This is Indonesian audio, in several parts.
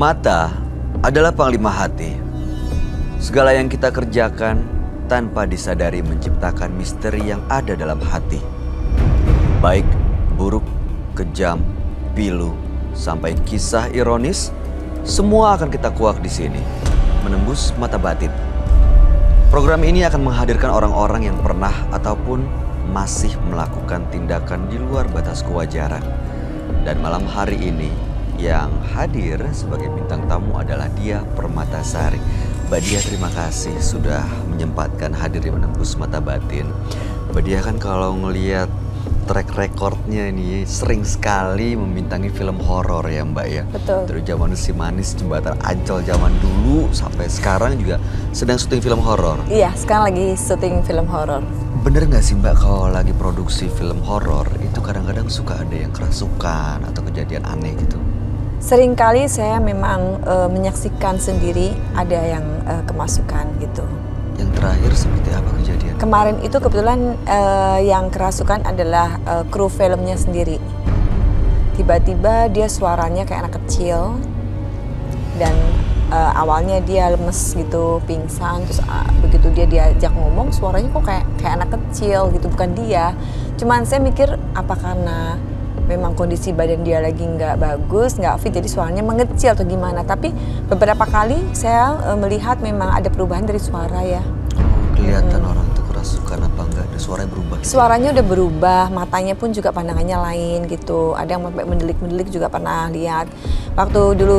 Mata adalah panglima hati. Segala yang kita kerjakan tanpa disadari menciptakan misteri yang ada dalam hati. Baik, buruk, kejam, pilu, sampai kisah ironis, semua akan kita kuak di sini, menembus mata batin. Program ini akan menghadirkan orang-orang yang pernah ataupun masih melakukan tindakan di luar batas kewajaran. Dan malam hari ini, yang hadir sebagai bintang tamu adalah Dia Permatasari. Mbak Dia, terima kasih sudah menyempatkan hadir di Menembus Mata Batin. Mbak Dia kan kalau ngelihat track recordnya ini sering sekali membintangi film horor ya Mbak ya. Betul. Dari zaman Si Manis, Jembatan Ancol zaman dulu sampai sekarang juga sedang syuting film horor. Iya, sekarang lagi syuting film horor. Bener nggak sih Mbak kalau lagi produksi film horor itu kadang-kadang suka ada yang kerasukan atau kejadian aneh gitu? Seringkali saya memang menyaksikan sendiri ada yang kemasukan gitu. Yang terakhir seperti apa kejadian? Kemarin itu kebetulan yang kerasukan adalah kru filmnya sendiri. Tiba-tiba dia suaranya kayak anak kecil dan awalnya dia lemes gitu, pingsan, terus begitu dia diajak ngomong suaranya kok kayak anak kecil gitu, bukan dia. Cuman saya mikir apa karena memang kondisi badan dia lagi nggak bagus, nggak fit, jadi suaranya mengecil atau gimana. Tapi beberapa kali saya melihat memang ada perubahan dari suara ya. Kelihatan orang tuh kerasukan apa enggak, ada suaranya berubah gitu. Suaranya udah berubah, matanya pun juga pandangannya lain gitu. Ada yang mendelik-mendelik juga pernah lihat. Waktu dulu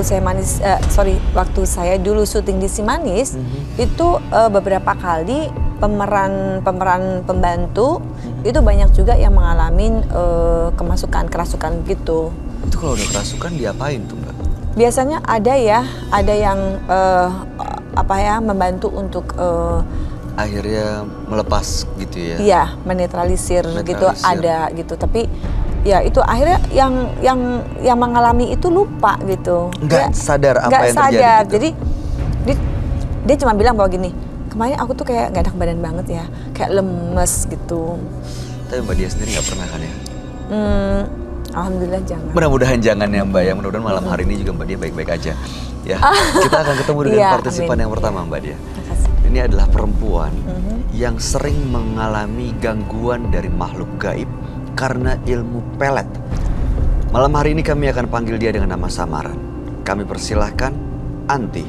waktu saya dulu syuting di Si Manis, itu beberapa kali pemeran pembantu itu banyak juga yang mengalami kerasukan gitu. Itu kalau udah kerasukan diapain tuh Mbak? Biasanya ada yang membantu untuk akhirnya melepas gitu ya? Iya, menetralisir gitu, ada gitu. Tapi ya itu akhirnya yang mengalami itu lupa gitu. Nggak sadar apa nggak yang sadar. terjadi gitu? Jadi dia cuma bilang bahwa gini, kemarin aku tuh kayak gak enak badan banget ya, kayak lemes gitu. Tapi Mbak Dia sendiri nggak pernah kan ya? Alhamdulillah jangan. Mudah-mudahan jangan ya Mbak ya, mudah-mudahan malam hari ini juga Mbak Dia baik-baik aja. Ya, kita akan ketemu dengan Iya, partisipan amin. yang pertama Mbak Dia. Makasih. Ini adalah perempuan yang sering mengalami gangguan dari makhluk gaib karena ilmu pelet. Malam hari ini kami akan panggil dia dengan nama samaran. Kami persilahkan Anti.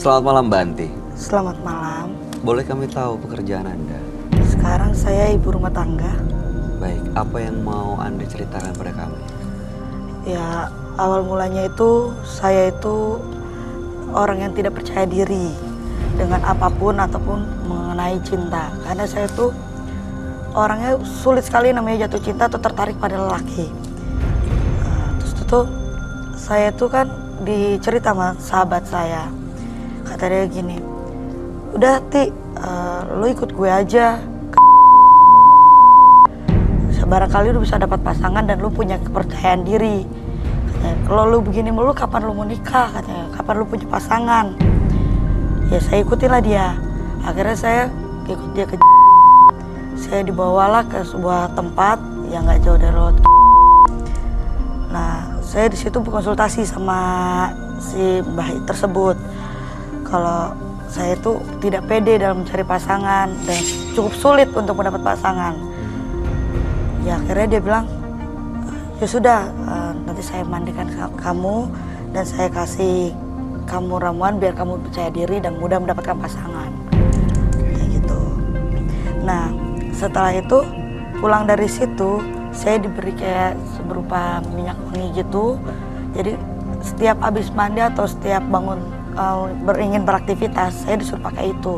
Selamat malam Mbak Anti. Selamat malam. Boleh kami tahu pekerjaan Anda? Sekarang saya ibu rumah tangga. Baik, apa yang mau Anda ceritakan pada kami? Ya, awal mulanya itu saya itu orang yang tidak percaya diri dengan apapun ataupun mengenai cinta. Karena saya itu orangnya sulit sekali namanya jatuh cinta atau tertarik pada lelaki. Terus itu saya itu kan dicerita sama sahabat saya. Kata dia gini, udah Ti, lu ikut gue aja. Barangkali lu bisa dapat pasangan dan lu punya kepercayaan diri. Katanya, kalau lu begini mulu kapan lu mau nikah? Katanya, kapan lu punya pasangan? Ya saya ikutinlah dia. Akhirnya saya ikut dia ke saya dibawalah ke sebuah tempat yang nggak jauh dari laut. Nah, saya di situ berkonsultasi sama si Mbah tersebut. Kalau saya itu tidak pede dalam mencari pasangan dan cukup sulit untuk mendapat pasangan. Ya akhirnya dia bilang, ya sudah nanti saya mandikan kamu dan saya kasih kamu ramuan biar kamu percaya diri dan mudah mendapatkan pasangan. Kayak gitu. Nah setelah itu pulang dari situ saya diberi kayak berupa minyak wangi gitu. Jadi setiap habis mandi atau setiap bangun ingin beraktivitas, saya disuruh pakai itu.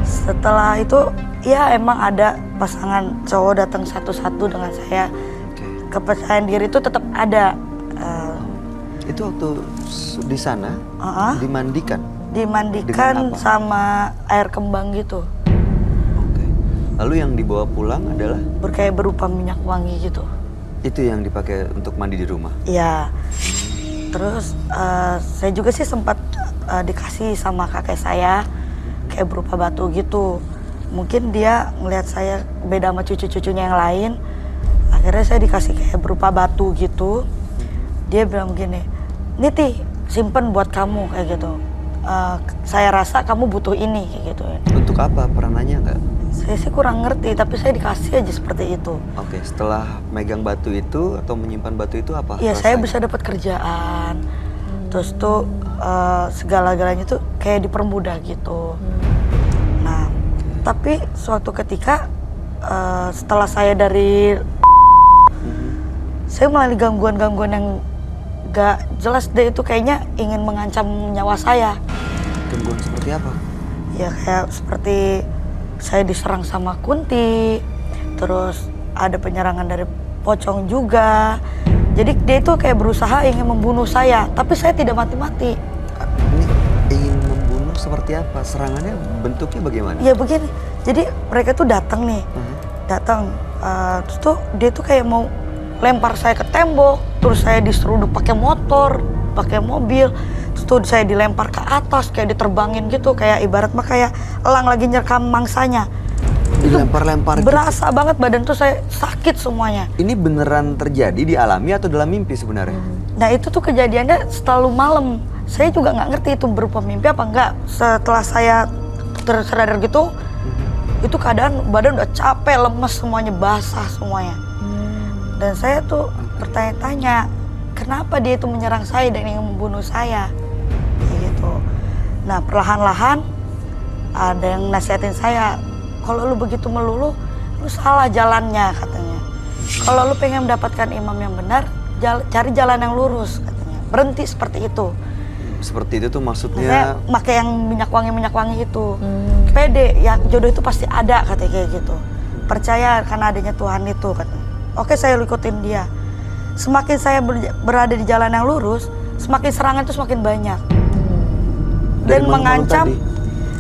Setelah itu, ya emang ada pasangan cowok datang satu-satu dengan saya. Kepercayaan diri itu tetap ada. Itu waktu di sana dimandikan? Dimandikan Dengan apa? sama air kembang gitu. Oke. Lalu yang dibawa pulang adalah? Kayak berupa minyak wangi gitu. Itu yang dipakai untuk mandi di rumah? Iya. Terus saya juga sih sempat dikasih sama kakek saya kayak berupa batu gitu. Mungkin dia ngelihat saya beda sama cucu-cucunya yang lain. Akhirnya saya dikasih kayak berupa batu gitu. Dia bilang gini, "Niti, simpen buat kamu," kayak gitu. Saya rasa kamu butuh ini kayak gitu. Untuk apa? Pernah nanya nggak? Saya sih kurang ngerti, tapi saya dikasih aja seperti itu. Oke, setelah megang batu itu atau menyimpan batu itu apa? Iya, saya rasanya? bisa dapat kerjaan. Terus tuh segala-galanya tuh kayak dipermudah gitu. Nah, tapi suatu ketika setelah saya dari saya melalui gangguan-gangguan yang gak jelas, dia itu kayaknya ingin mengancam nyawa saya. Gangguan seperti apa? Ya kayak seperti saya diserang sama kunti, terus ada penyerangan dari pocong juga. Jadi dia itu kayak berusaha ingin membunuh saya, tapi saya tidak mati-mati. Ini ingin membunuh seperti apa? Serangannya bentuknya bagaimana? Ya begini, jadi mereka tuh datang nih, datang, terus tuh dia tuh kayak mau lempar saya ke tembok, terus saya diseruduk pakai motor, pakai mobil, terus tuh saya dilempar ke atas, kayak diterbangin gitu, kayak ibarat mah kayak elang lagi nyerkam mangsanya. Dilempar-lempar gitu? Berasa banget badan tuh saya sakit semuanya. Ini beneran terjadi, dialami atau dalam mimpi sebenarnya? Nah itu tuh kejadiannya selalu malam. Saya juga nggak ngerti itu berupa mimpi apa enggak. Setelah saya tersadar gitu, itu keadaan badan udah capek, lemes semuanya, basah semuanya. Dan saya tuh bertanya-tanya, kenapa dia itu menyerang saya dan ingin membunuh saya, kayak gitu. Nah perlahan-lahan ada yang nasihatin saya, kalau lu begitu melulu, lu salah jalannya katanya. Kalau lu pengen mendapatkan imam yang benar, cari jalan yang lurus katanya. Berhenti seperti itu. Seperti itu tuh Saya maksudnya? pakai yang minyak wangi itu. Pede, ya jodoh itu pasti ada katanya kayak gitu. Percaya karena adanya Tuhan itu katanya. Oke, saya ikutin dia. Semakin saya berada di jalan yang lurus, semakin serangan itu semakin banyak. Dari Dan makhluk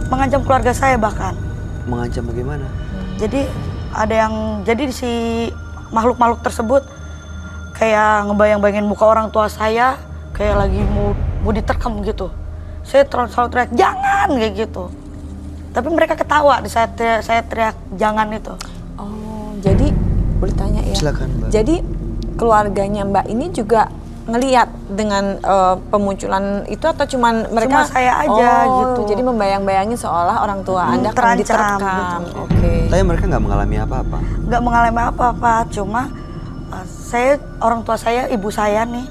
mengancam keluarga saya bahkan. Mengancam bagaimana? Jadi ada yang jadi si makhluk-makhluk tersebut kayak ngebayang-bayangin muka orang tua saya kayak lagi mau diterkam gitu. Saya selalu teriak jangan kayak gitu. Tapi mereka ketawa di saat saya teriak jangan itu. Oh, jadi boleh tanya ya? Silakan, Mbak. Jadi keluarganya Mbak ini juga ngelihat dengan pemunculan itu atau cuman mereka? Cuma saya aja gitu. Jadi membayang-bayangin seolah orang tua Anda akan terancam diterkam. gitu. Oke. Tapi mereka nggak mengalami apa-apa? Nggak mengalami apa-apa, cuma orang tua saya, ibu saya nih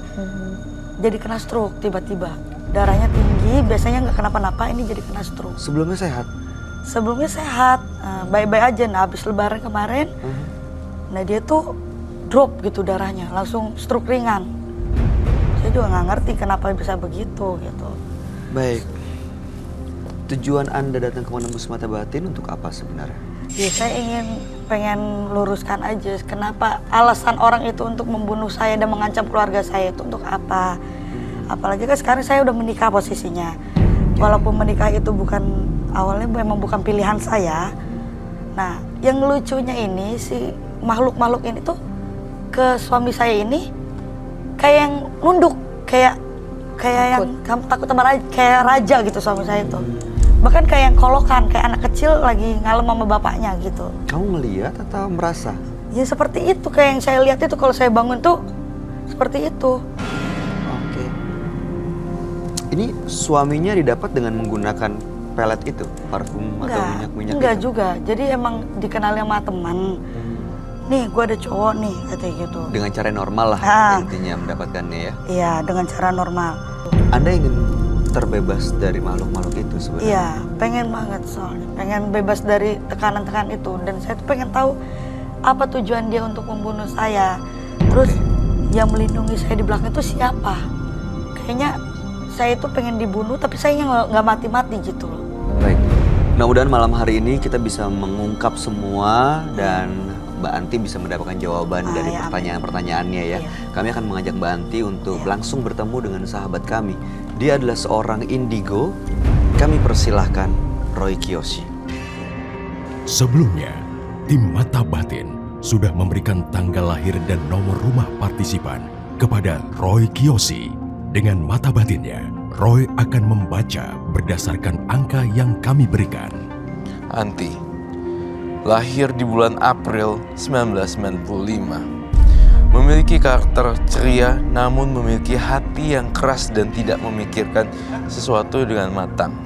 jadi kena stroke tiba-tiba. Darahnya tinggi, biasanya nggak kenapa-napa, ini jadi kena stroke. Sebelumnya sehat? Sebelumnya sehat, baik-baik aja. Nah habis lebaran kemarin, nah dia tuh drop gitu darahnya, langsung stroke ringan. Saya juga nggak ngerti kenapa bisa begitu gitu. Baik. Tujuan Anda datang ke Menembus Mata Batin untuk apa sebenarnya? Ya saya pengen luruskan aja kenapa alasan orang itu untuk membunuh saya dan mengancam keluarga saya itu untuk apa. Apalagi kan sekarang saya udah menikah posisinya. Walaupun menikah itu awalnya memang bukan pilihan saya. Nah yang lucunya ini si makhluk-makhluk ini tuh ke suami saya ini kayak yang nunduk, kayak yang kamu takut sama kayak raja gitu suami saya itu. Bahkan kayak yang kolokan, kayak anak kecil lagi ngalem sama bapaknya gitu. Kamu ngelihat atau merasa? Ya seperti itu, kayak yang saya lihat itu kalau saya bangun tuh seperti itu. Oke. Ini suaminya didapat dengan menggunakan pelet itu, parfum atau minyak-minyak enggak itu? juga. Jadi emang dikenal sama teman. Nih, gue ada cowok nih, katanya gitu. Dengan cara normal lah intinya mendapatkannya ya? Iya, dengan cara normal. Anda ingin terbebas dari makhluk-makhluk itu sebenarnya? Iya, pengen banget soalnya. Pengen bebas dari tekanan-tekanan itu. Dan saya tuh pengen tahu apa tujuan dia untuk membunuh saya. Terus yang melindungi saya di belakang itu siapa? Kayaknya saya itu pengen dibunuh tapi saya nggak mati-mati gitu loh. Baik. Mudah-mudahan malam hari ini kita bisa mengungkap semua dan Mbak Anti bisa mendapatkan jawaban dari ya, pertanyaan-pertanyaannya ya. Iya. Kami akan mengajak Mbak Anti untuk langsung bertemu dengan sahabat kami. Dia adalah seorang indigo. Kami persilahkan Roy Kiyoshi. Sebelumnya, tim Mata Batin sudah memberikan tanggal lahir dan nomor rumah partisipan kepada Roy Kiyoshi. Dengan mata batinnya, Roy akan membaca berdasarkan angka yang kami berikan. Anti, lahir di bulan April 1995. Memiliki karakter ceria namun memiliki hati yang keras dan tidak memikirkan sesuatu dengan matang.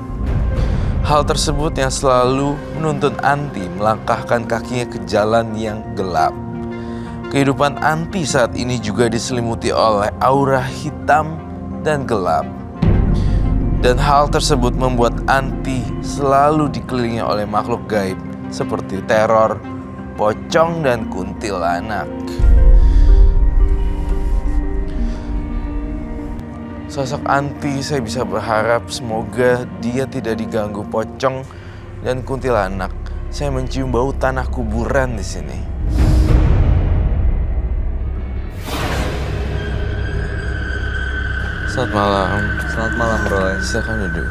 Hal tersebut yang selalu menuntun Anti melangkahkan kakinya ke jalan yang gelap. Kehidupan Anti saat ini juga diselimuti oleh aura hitam dan gelap. Dan hal tersebut membuat Anti selalu dikelilingi oleh makhluk gaib seperti teror, pocong, dan kuntilanak. Sosok Anti saya bisa berharap semoga dia tidak diganggu pocong dan kuntilanak. Saya mencium bau tanah kuburan di sini. Selamat malam. Selamat malam Roy. Silakan duduk.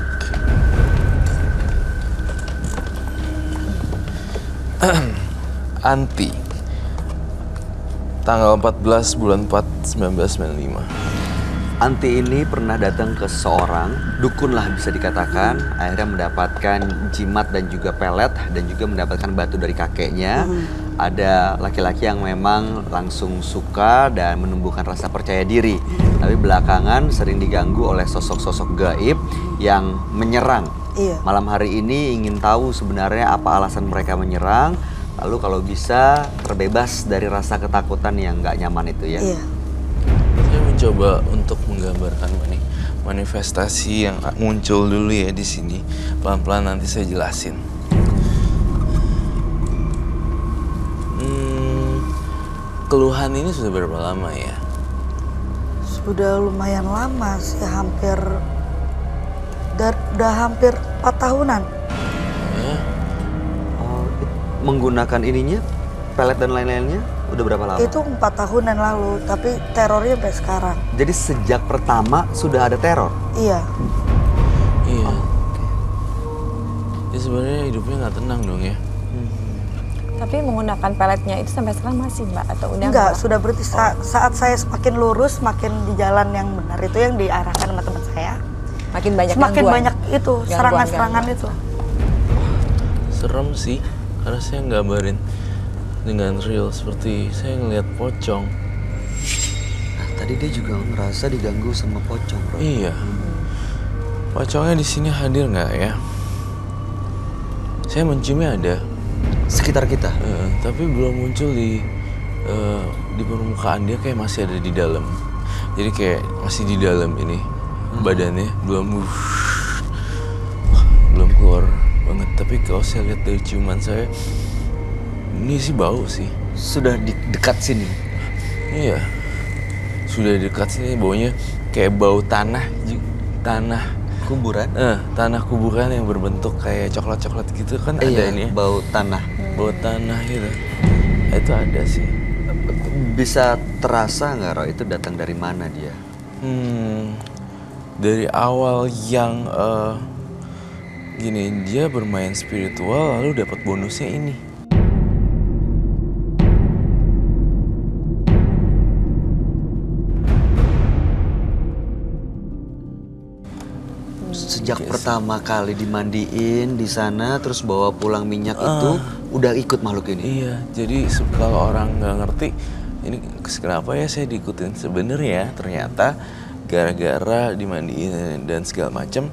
Anti, tanggal 14 bulan 4 1995. Anti ini pernah datang ke seorang dukun lah bisa dikatakan. Akhirnya mendapatkan jimat dan juga pelet dan juga mendapatkan batu dari kakeknya. Ada laki-laki yang memang langsung suka dan menumbuhkan rasa percaya diri. Tapi belakangan sering diganggu oleh sosok-sosok gaib yang menyerang. Iya. Malam hari ini ingin tahu sebenarnya apa alasan mereka menyerang. Lalu kalau bisa terbebas dari rasa ketakutan yang gak nyaman itu ya. Iya. Saya mencoba untuk menggambarkan manifestasi yang muncul dulu ya di sini. Pelan-pelan nanti saya jelasin. Keluhan ini sudah berapa lama ya? Sudah lumayan lama sih, udah hampir 4 tahunan. Ya, Oh, menggunakan ininya, pelet dan lain-lainnya udah berapa lama? Itu 4 tahunan lalu, tapi terornya sampai sekarang. Jadi sejak pertama sudah ada teror? Iya. iya. Ya sebenarnya hidupnya nggak tenang dong ya. Tapi menggunakan peletnya itu sampai sekarang masih Mbak atau udah Enggak, sudah berhenti saat saya semakin lurus, semakin di jalan yang benar itu yang diarahkan sama teman saya. makin banyak Semakin gangguan. banyak itu serangan-serangan itu. Serem sih, karena saya nggambarin dengan real seperti saya ngelihat pocong. Nah, tadi dia juga ngerasa diganggu sama pocong, bro. Iya. Pocongnya di sini hadir nggak ya? Saya menciumnya ada. Sekitar kita. Tapi belum muncul di permukaan dia, kayak masih ada di dalam. Jadi kayak masih di dalam ini badannya belum keluar banget. Tapi kalau saya lihat dari ciuman saya, ini sih bau sih. Sudah di dekat sini. Iya, sudah dekat sini, baunya kayak bau tanah Kuburan. tanah kuburan yang berbentuk kayak coklat-coklat gitu kan. Ada ini ya, bau tanah. bau tanah gitu. Itu ada sih. Bisa terasa nggak, Roy, itu datang dari mana dia? Dari awal yang gini, dia bermain spiritual lalu dapat bonusnya ini. Sejak pertama kali dimandiin di sana, terus bawa pulang minyak itu, udah ikut makhluk ini. Iya, jadi kalau orang nggak ngerti ini kenapa ya saya diikutin, sebenarnya ternyata gara-gara dimandiin dan segala macam,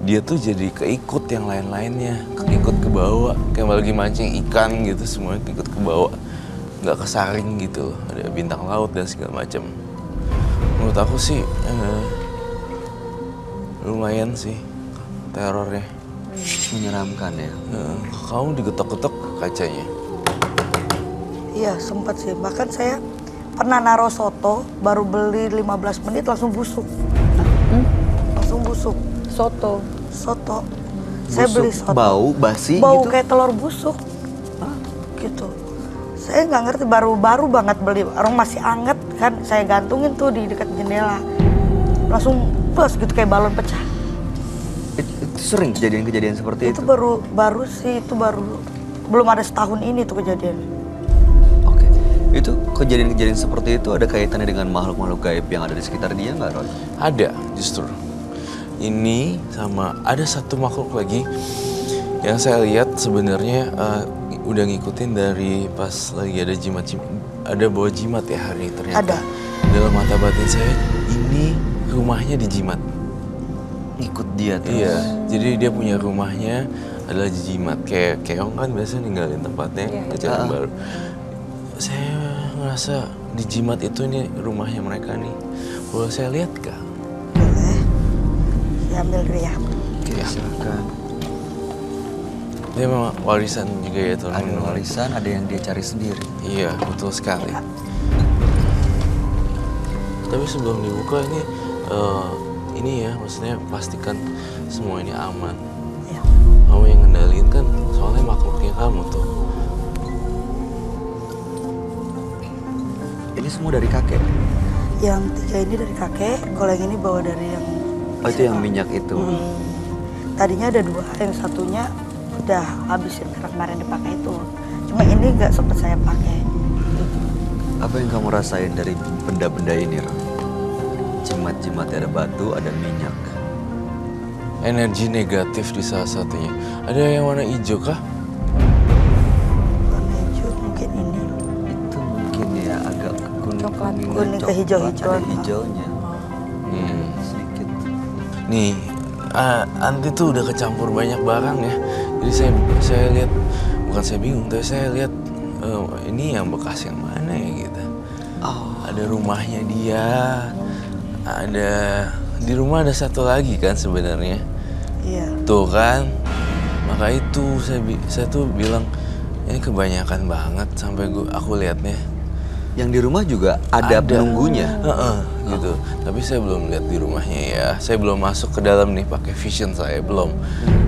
dia tuh jadi keikut yang lain-lainnya, keikut ke bawah, kayak lagi mancing ikan gitu, semuanya ikut ke bawah, nggak kesaring gitu, ada bintang laut dan segala macam. Menurut aku sih lumayan sih terornya. Menyeramkan ya. Kamu digetok-getok kacanya. Iya, sempat sih. Bahkan saya pernah naruh soto, baru beli 15 menit langsung busuk. Langsung busuk. Soto. Soto. Saya beli Busuk, soto. bau, basi Bau gitu? kayak telur busuk. Gitu. Saya nggak ngerti, baru banget beli, orang masih anget kan, saya gantungin tuh di dekat jendela. Langsung plus gitu kayak balon pecah. Itu sering kejadian-kejadian seperti itu? Itu baru sih, itu baru belum ada setahun ini tuh kejadian. Oke. Itu kejadian-kejadian seperti itu ada kaitannya dengan makhluk-makhluk gaib yang ada di sekitar dia nggak, Roy? Ada justru. Ini sama ada satu makhluk lagi yang saya lihat sebenarnya udah ngikutin dari pas lagi ada ada bawa jimat ya hari ini ternyata. Ada. Dalam mata batin saya ini rumahnya di jimat. Ikut dia terus? Iya, jadi dia punya rumahnya adalah di jimat. Kayak Keong kan biasanya ninggalin tempatnya ke jalan baru. Saya ngerasa di jimat itu ini rumahnya mereka nih. Boleh saya lihat kah? Boleh. Ya ambil dulu ya. Oke, silakan. Dia memang warisan juga ya Tuan. Ada warisan, ada yang dia cari sendiri. Iya, betul sekali. Tapi sebelum dibuka ini ya, maksudnya pastikan semua ini aman. Ya. Kamu yang ngendaliin kan, soalnya makhluknya kamu tuh. Ini semua dari kakek? Yang 3 ini dari kakek, kalau yang ini bawa dari yang... Oh, itu yang minyak itu? Tadinya ada 2, yang satunya udah habis yang kemarin dipakai itu. Cuma ini nggak sempet saya pakai. Apa yang kamu rasain dari benda-benda ini, Roy? Jimat-jimat, ada batu, ada minyak. Energi negatif di salah satunya. Ada yang warna hijau kah? Warna hijau mungkin ini. Itu mungkin ya agak Coklat. Kuning kehijau-hijauan. Ada hijaunya. Hmm. Sedikit. Nih, Anti tuh udah kecampur banyak barang ya. Jadi saya lihat, bukan saya bingung, tapi saya lihat ini yang bekas yang mana ya gitu. Oh. Ada rumahnya dia, ada di rumah ada satu lagi kan sebenarnya. Iya. Tuh kan, maka itu saya tuh bilang ini kebanyakan banget sampai aku lihatnya. Yang di rumah juga ada penunggunya? Gitu. Tapi saya belum lihat di rumahnya ya. Saya belum masuk ke dalam nih pakai vision saya, belum.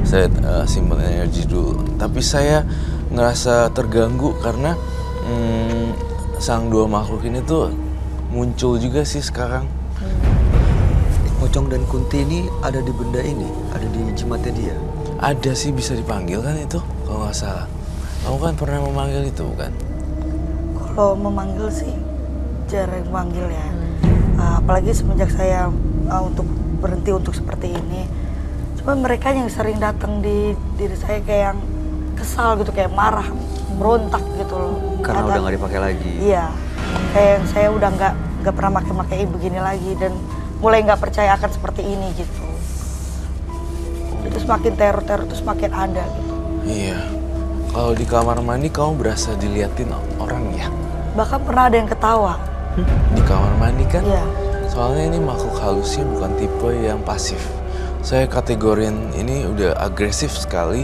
Saya simpan energi dulu. Tapi saya ngerasa terganggu karena sang 2 makhluk ini tuh muncul juga sih sekarang. Pocong dan Kunti ini ada di benda ini? Ada di jimatnya dia? Ada sih, bisa dipanggil kan itu kalau nggak salah. Kamu kan pernah memanggil itu bukan? Kalau memanggil sih jarang manggil ya. Apalagi semenjak saya untuk berhenti untuk seperti ini. Cuma mereka yang sering datang di diri saya kayak yang kesal gitu, kayak marah, berontak gitu loh. Karena udah nggak dipakai lagi? Iya, kayak yang saya udah nggak pernah pakai begini lagi dan mulai nggak percaya akan seperti ini gitu. Itu semakin teror itu semakin ada gitu. Iya. Kalau di kamar mandi kamu berasa diliatin orang ya? Bahkan pernah ada yang ketawa. Di kamar mandi kan? Iya. Soalnya ini makhluk halusnya bukan tipe yang pasif. Saya kategorin ini udah agresif sekali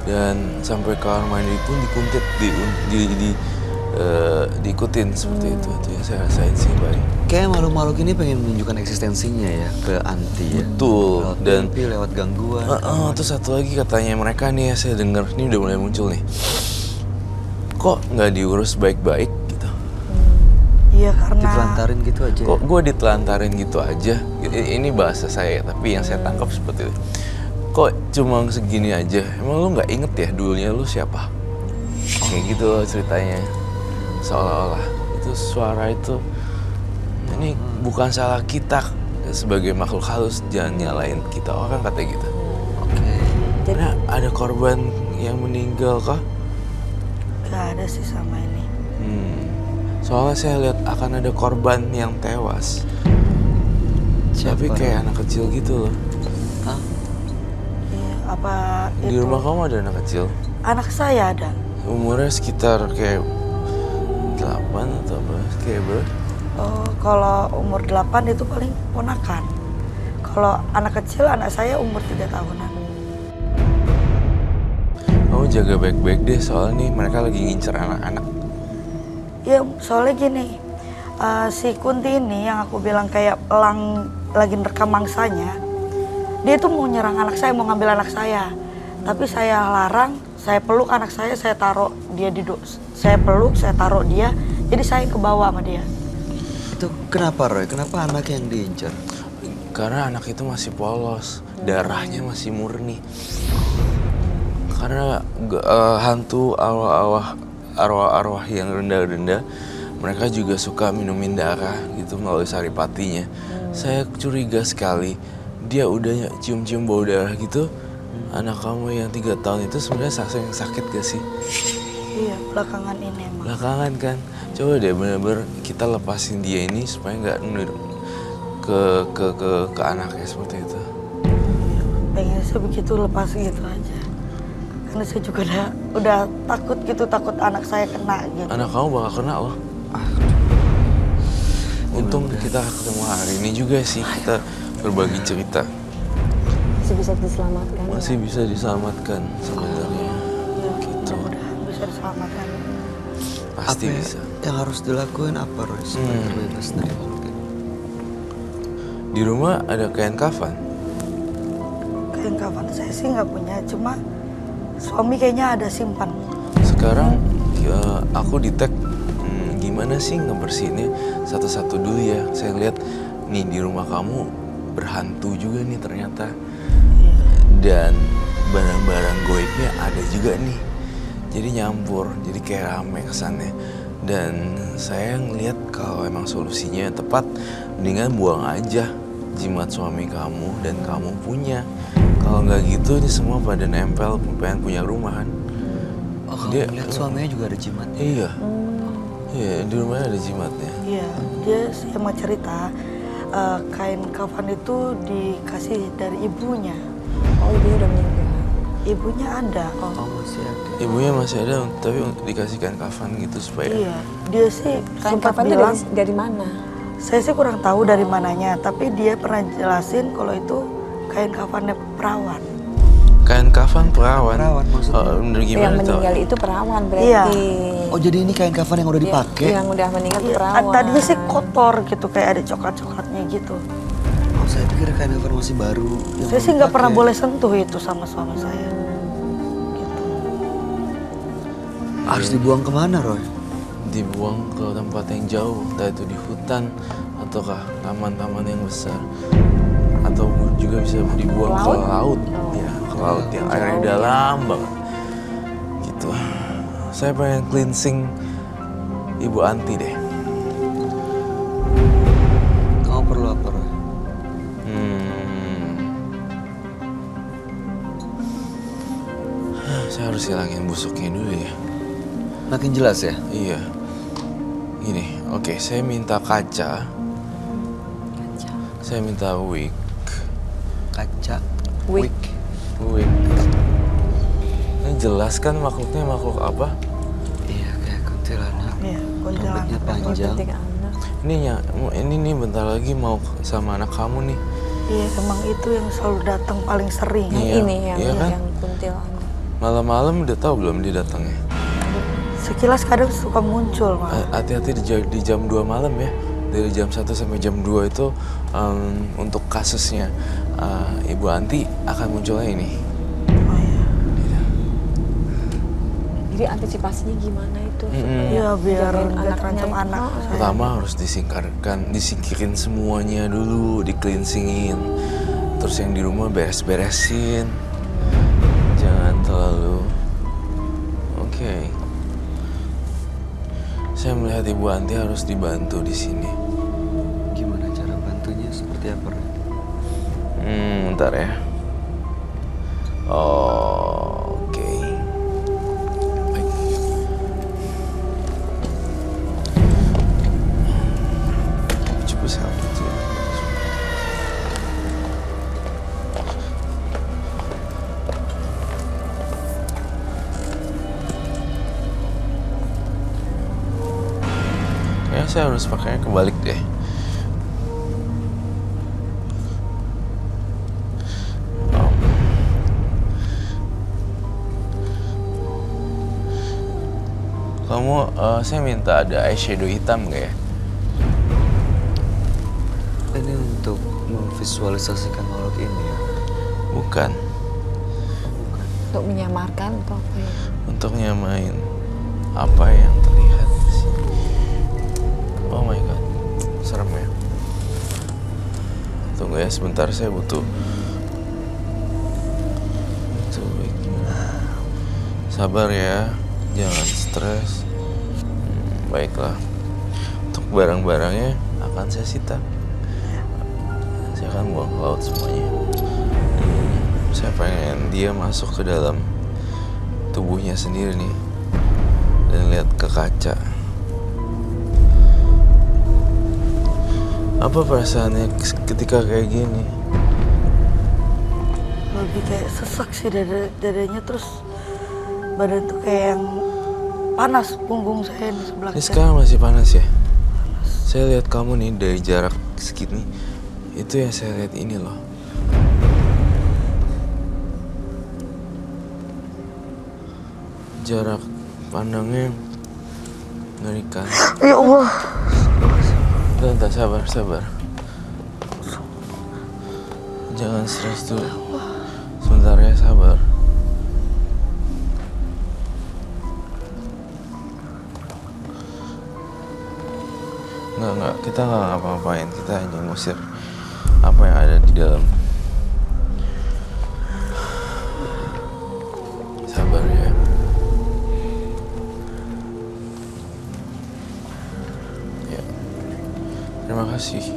dan sampai kamar mandi pun dikuntit, diikutin seperti itu. Itu yang saya rasain sih, Bay. Kayak makhluk-makhluk ini pengen menunjukkan eksistensinya ya ke Anti ya? Betul. Lewat Dan mimpi, lewat gangguan. terus satu lagi katanya mereka nih ya, saya dengar ini udah mulai muncul nih. Kok nggak diurus baik-baik gitu? Iya karena Ditelantarin gitu aja ya? Kok gue ditelantarin gitu aja? Ini bahasa saya, tapi yang saya tangkap seperti itu. Kok cuma segini aja? Emang lu nggak inget ya dulunya lu siapa? Kayak gitu loh ceritanya. Seolah-olah itu suara itu, ini bukan salah kita sebagai makhluk halus, jangan nyalain kita orang, katanya gitu. Oke. Karena ada korban yang meninggal kah? gak ada sih sama ini. Soalnya saya lihat akan ada korban yang tewas. Tapi Siapa? kayak anak kecil gitu loh. Hah? Iya, apa Di itu? rumah kamu ada anak kecil? Anak saya ada. Umurnya sekitar kayak 8 atau apa? Kayak berapa? Oh, kalau umur 8 itu paling ponakan. Kalau anak kecil, anak saya umur 3 tahunan. Kamu jaga baik-baik deh, soalnya nih mereka lagi ngincer anak-anak. Ya, soalnya gini, si Kunti ini yang aku bilang kayak elang lagi nerekam mangsanya, dia tuh mau nyerang anak saya, mau ngambil anak saya. Tapi saya larang, saya peluk anak saya taruh dia di saya peluk, saya taruh dia, jadi saya yang kebawa sama dia. Itu kenapa Roy? Kenapa anak yang diincar? Karena anak itu masih polos, darahnya masih murni. Karena hantu arwah-arwah yang rendah-rendah, mereka juga suka minumin darah gitu melalui saripatinya. Saya curiga sekali, dia udah cium-cium bau darah gitu. Anak kamu yang 3 tahun itu sebenarnya sakit gak sih? Iya, belakangan ini emang. Belakangan kan? Coba deh bener-bener kita lepasin dia ini supaya nggak ke anaknya seperti itu. Pengen saya begitu lepas gitu aja. Karena saya juga udah takut gitu, takut anak saya kena gitu. Anak kamu bakal kena loh. Untung kita ketemu hari ini juga sih, kita berbagi cerita. Masih bisa diselamatkan. Masih bisa diselamatkan sebenarnya. Ya, Gitu. mudah-mudahan bisa diselamatkan. Pasti Apa bisa. yang harus dilakuin apa Roy supaya terbebas dari makhluk ini? Di rumah ada kain kafan. Kain kafan saya sih nggak punya, cuma suami kayaknya ada simpan. Sekarang aku di tag gimana sih ngebersihinnya satu-satu dulu ya. Saya lihat nih di rumah kamu berhantu juga nih ternyata. Dan barang-barang goibnya ada juga nih. Jadi nyampur, jadi kayak rame kesannya. Dan saya ngeliat kalau emang solusinya tepat, mendingan buang aja jimat suami kamu dan kamu punya. Kalau nggak gitu ini semua pada nempel, pengen punya rumah kan. Oh, kamu lihat suaminya juga ada jimat. Iya. Iya, di rumahnya ada jimatnya. Iya, dia saya mau cerita kain kafan itu dikasih dari ibunya. Oh, ibunya udah meninggal. Ibunya ada. Oh, masih ada. Ibunya masih ada, tapi dikasihkan kafan gitu supaya. Iya, dia sih Kain sempat kafan itu bilang. dari mana? Saya sih kurang tahu dari mananya, tapi dia pernah jelasin kalau itu kain kafannya perawan. Kain kafan perawan. Perawan maksudnya? Gimana Yang tuh? meninggal itu perawan berarti. Iya. Oh, jadi ini kain kafan yang udah Iya, dipakai? Yang udah meninggal itu Iya, perawan. tadinya sih kotor gitu, kayak ada coklat-coklatnya gitu. Oh, saya pikir kain kafan masih baru. yang Saya belum sih nggak pernah dipakai. boleh sentuh itu sama suami saya. Gitu. Harus dibuang kemana Roy? Dibuang ke tempat yang jauh, entah itu di hutan ataukah taman-taman yang besar, atau juga bisa dibuang ke laut, ya ke laut yang airnya dalam banget. Gitu. Saya pengen cleansing Ibu Anti deh. Kamu perlu apa Roy? Saya harus hilangin busuknya dulu ya. Makin jelas ya? Iya. Gini, oke, saya minta kaca. Saya minta wig. Kaca. Wig. Wig. Ini jelas kan makhluknya makhluk apa? Iya, kayak kuntilanak. Iya, Rambutnya kuntilanak. panjang. Penting anak. Ini nih bentar lagi mau sama anak kamu nih. Iya, emang itu yang selalu datang paling sering. Yang Iya, ini iya kan? yang kuntilanak. Malam-malam udah tahu belum dia datangnya? Sekilas kadang suka muncul, Mas. Hati-hati di jam 2 malam ya. Dari jam 1 sampai jam 2 itu untuk kasusnya Ibu Anti akan munculnya ini. Oh iya. Jadi antisipasinya gimana itu? Iya, biar jagain nggak anaknya terancam itu. anak. Pertama harus disingkirin semuanya dulu, di-cleansingin. Terus yang di rumah beres-beresin. Jangan terlalu. Oke. Saya melihat Ibu Anti harus dibantu di sini. Gimana cara bantunya? Seperti apa Roy? Bentar ya. Oke. Baik. Coba saya ambil. Kayaknya saya harus pakainya kebalik deh. Kamu, saya minta ada eyeshadow hitam gak ya? Ini untuk memvisualisasikan makhluk ini ya? Bukan, Untuk menyamarkan atau apa ya? untuk nyamain. apa yang terlihat di sini. Oh my god, serem ya. Tunggu ya sebentar, saya butuh sabar ya, jangan stres. Baiklah, untuk barang-barangnya akan saya sita. Saya akan buang ke laut semuanya. Saya pengen dia masuk ke dalam tubuhnya sendiri nih dan lihat ke kaca. Apa perasaannya ketika kayak gini? Lebih kayak sesak sih dadanya, terus badan tuh kayak yang panas, punggung saya di sebelah Ini kiri. sekarang masih panas ya? Saya lihat kamu nih dari jarak segini. Itu yang saya lihat ini loh. Jarak pandangnya mengerikan. Ya Allah. Bentar, sabar. Jangan stres dulu. Sebentar ya, sabar. Enggak, kita nggak ngapa-ngapain. Kita hanya ngusir apa yang ada di dalam. Sabar ya. Ya. Terima kasih.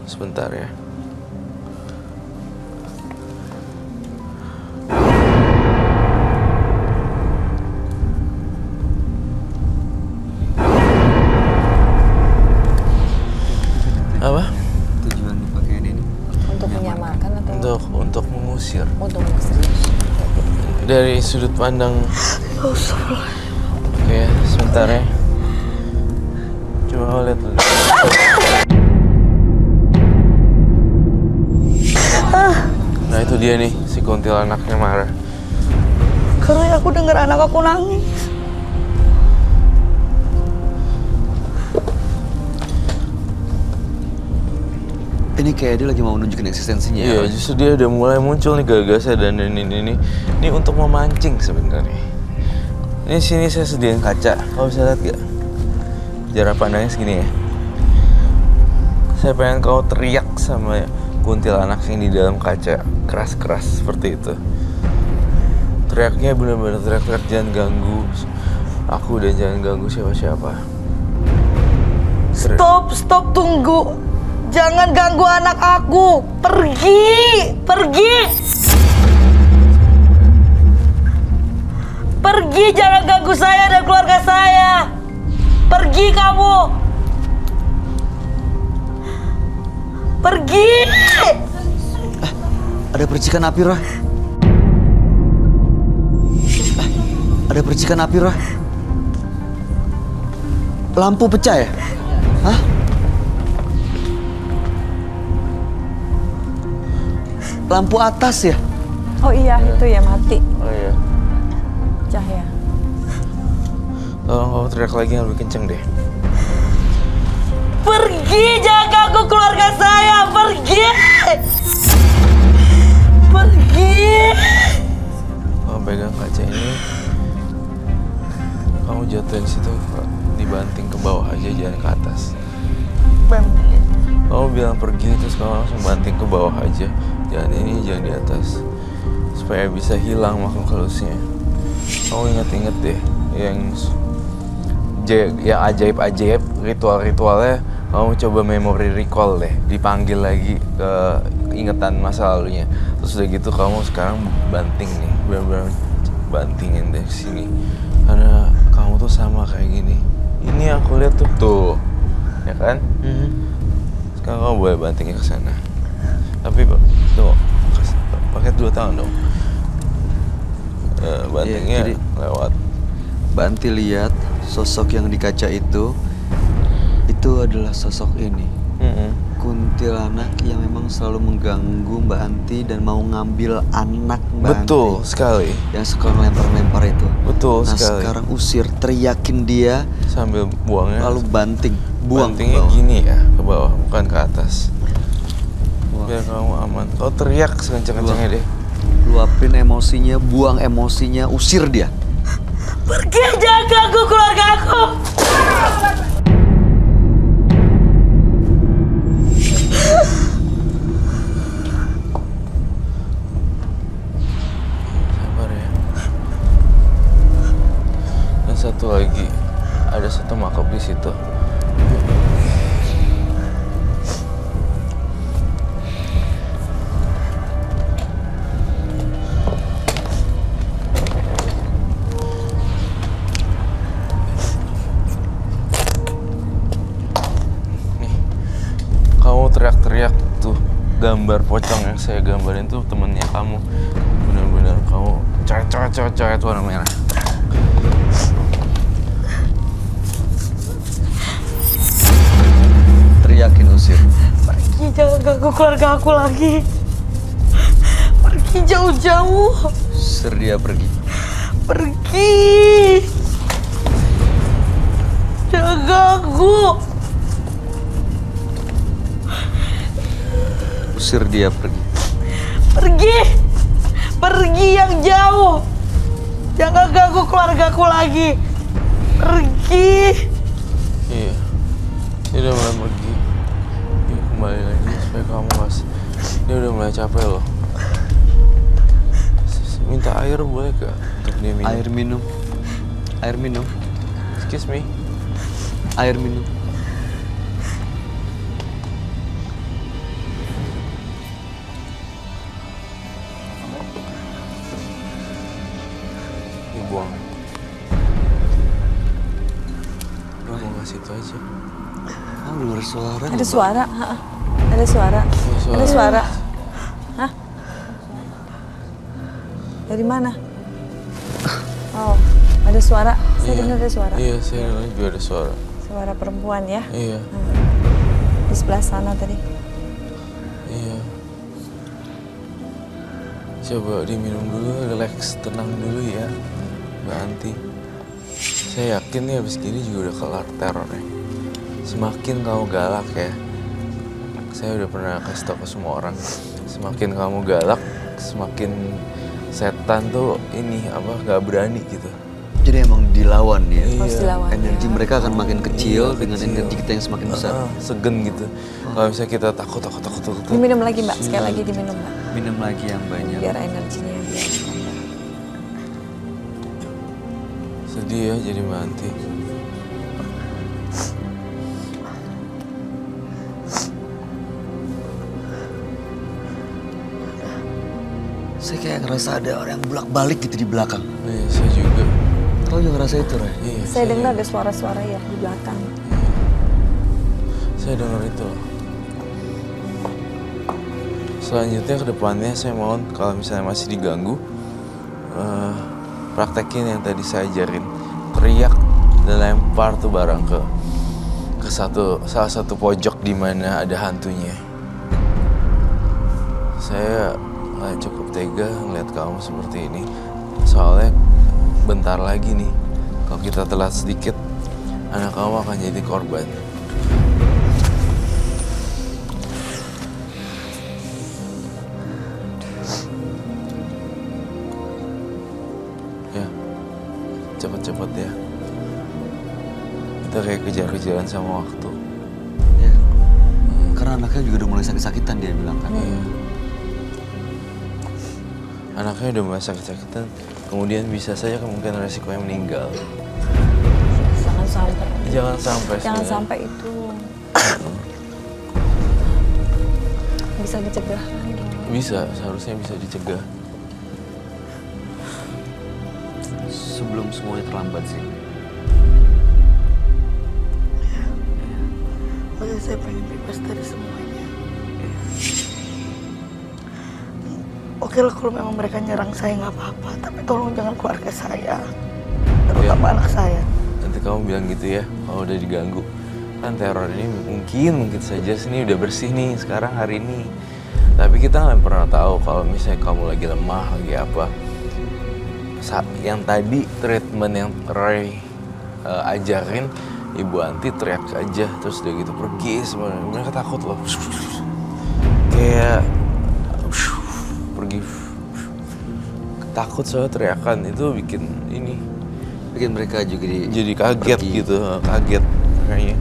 Sebentar ya. Apa? Tujuan pakaian ini Untuk menyamarkan atau Untuk mengusir. untuk mengusir? Dari sudut pandang. Oke, sebentar ya. Coba kau lihat dulu. Nah itu dia nih, si kuntilanaknya marah. Karena aku dengar anak aku nangis. Ini kayak dia lagi mau nunjukin eksistensinya. Iya, justru dia udah mulai muncul nih gagasan dan ini. Ini untuk memancing sebenarnya. Ini sini saya sediain kaca. Kau bisa lihat gak? Jarak pandangnya segini ya. Saya pengen kau teriak sama kuntilanak yang di dalam kaca, keras-keras seperti itu. Teriaknya benar-benar teriak-teriak, jangan ganggu aku dan jangan ganggu siapa-siapa. Stop, tunggu. Jangan ganggu anak aku. Pergi. Pergi, jangan ganggu saya dan keluarga saya. Pergi kamu. Pergi. Ada percikan api, Rah. Ada percikan api, Rah. Lampu pecah ya? Hah? Lampu atas ya? Oh iya, itu ya mati Oh iya. cahaya. Tolong kau teriak lagi yang lebih kenceng deh. Pergi, jangan ganggu keluarga saya. Pergi. Kamu pegang kaca ini, kamu jatuhin situ, dibanting ke bawah aja, jangan ke atas. Kamu bilang pergi, terus kamu langsung banting ke bawah aja. Jangan ini, jangan di atas. Supaya bisa hilang makhluk halusnya. Kamu inget-inget deh, yang ajaib-ajaib, ritual-ritualnya, kamu coba memory recall deh. Dipanggil lagi ke ingatan masa lalunya. Terus udah gitu kamu sekarang banting nih, benar-benar bantingin deh sini. Karena kamu tuh sama kayak gini. Ini aku lihat tuh, ya kan? Sekarang kamu boleh bantingnya ke sana. Tapi tuh, pakai 2 tangan dong. Bantingnya jadi lewat. Banti lihat sosok yang di kaca itu adalah sosok ini. Kuntilanak yang memang selalu mengganggu Mbak Anti dan mau ngambil anak Mbak Betul Anti. sekali. Yang suka ngelempar-lempar itu. Betul Nah sekali. sekarang usir, teriakin dia, Sambil buangnya. lalu banting, buang ke bantingnya bawah. gini ya, ke bawah, bukan ke atas. Wah. Biar kamu aman. Kau teriak sekencang-kencangnya deh. Luapin emosinya, buang emosinya, usir dia. Pergi, jangan ganggu keluarga aku. Sabar ya. Dan satu lagi, ada satu makhluk di situ. Nih, kamu teriak-teriak tuh. Gambar pocong yang saya gambarin tuh temennya kamu. Benar-benar kamu coret warna merah. Teriakin usir. Pergi, jangan ganggu keluarga aku lagi. Pergi jauh-jauh. Usir dia pergi. Pergi. Jangan ganggu. Usir dia pergi. Pergi. Pergi yang jauh. Jangan ganggu keluargaku lagi. Pergi. Iya, dia udah mulai pergi. Dia kembali lagi supaya kamu mas. Dia udah mulai capek loh. Minta air boleh gak untuk dia minum? Air minum. Air minum. Excuse me. Air minum. Dibuang. Udah mau ngasih itu aja. Oh, dengar suara. Ada suara, ada suara, ada suara. Hah? Dari mana? Oh, ada suara. Saya dengar ada suara. Iya, saya dengar juga ada suara. Suara perempuan ya. Iya, Di sebelah sana tadi. iya. Coba diminum dulu, relax, tenang dulu ya, Mbak Anti. Saya yakin nih abis gini juga udah kelar terornya. Semakin kamu galak ya, saya udah pernah kasih tau ke semua orang. Semakin kamu galak, semakin setan tuh ini apa gak berani gitu. Jadi emang dilawan ya. Harus dilawan. Energi ya. mereka akan makin kecil dengan kecil. energi kita yang semakin besar. Segen gitu. Kalau misalnya kita takut. Diminum lagi Mbak, sekali lagi diminum Mbak. Minum lagi yang banyak. Biar energinya biar tambah. Sedih ya jadi Mbak Anti. Saya kayak ngerasa ada orang yang bolak-balik gitu di belakang. Iya, saya juga. Kau juga ngerasa itu, Ray? Iya, Saya dengar ada suara-suara ya di belakang. Saya dengar itu. Selanjutnya ke depannya saya mohon kalau misalnya masih diganggu, praktekin yang tadi saya ajarin. Teriak dan lempar tuh barang ke salah satu pojok di mana ada hantunya. Saya nggak cukup tega ngeliat kamu seperti ini. Soalnya bentar lagi nih, kalau kita telat sedikit, anak kamu akan jadi korban. Ya, cepet-cepet ya. Kita kayak kejar-kejaran sama waktu. Ya. Karena anaknya juga udah mulai sakit-sakitan dia bilang kan. Iya. Anaknya udah mulai sakit-sakitan, kemudian bisa saja kemungkinan resikonya meninggal. Jangan sampai. Jangan sampai. Jangan sebenarnya. sampai itu. Bisa dicegah kan? Bisa, seharusnya bisa dicegah. Sebelum semuanya terlambat sih. Makanya saya pengen bebas dari semuanya. Oke lah kalau memang mereka nyerang saya nggak apa-apa, tapi tolong jangan keluarga saya, terutama anak saya. Nanti kamu bilang gitu ya, kalau udah diganggu. Kan teror ini mungkin saja sini udah bersih nih sekarang hari ini. Tapi kita nggak pernah tahu kalau misalnya kamu lagi lemah, lagi apa. Yang tadi treatment yang Ray ajarin, Ibu Anti teriak aja, terus udah gitu pergi semua. Mereka takut loh. Kayak pergi. takut soalnya teriakan itu bikin ini, Bikin mereka juga jadi kaget pergi. gitu, kaget kayaknya.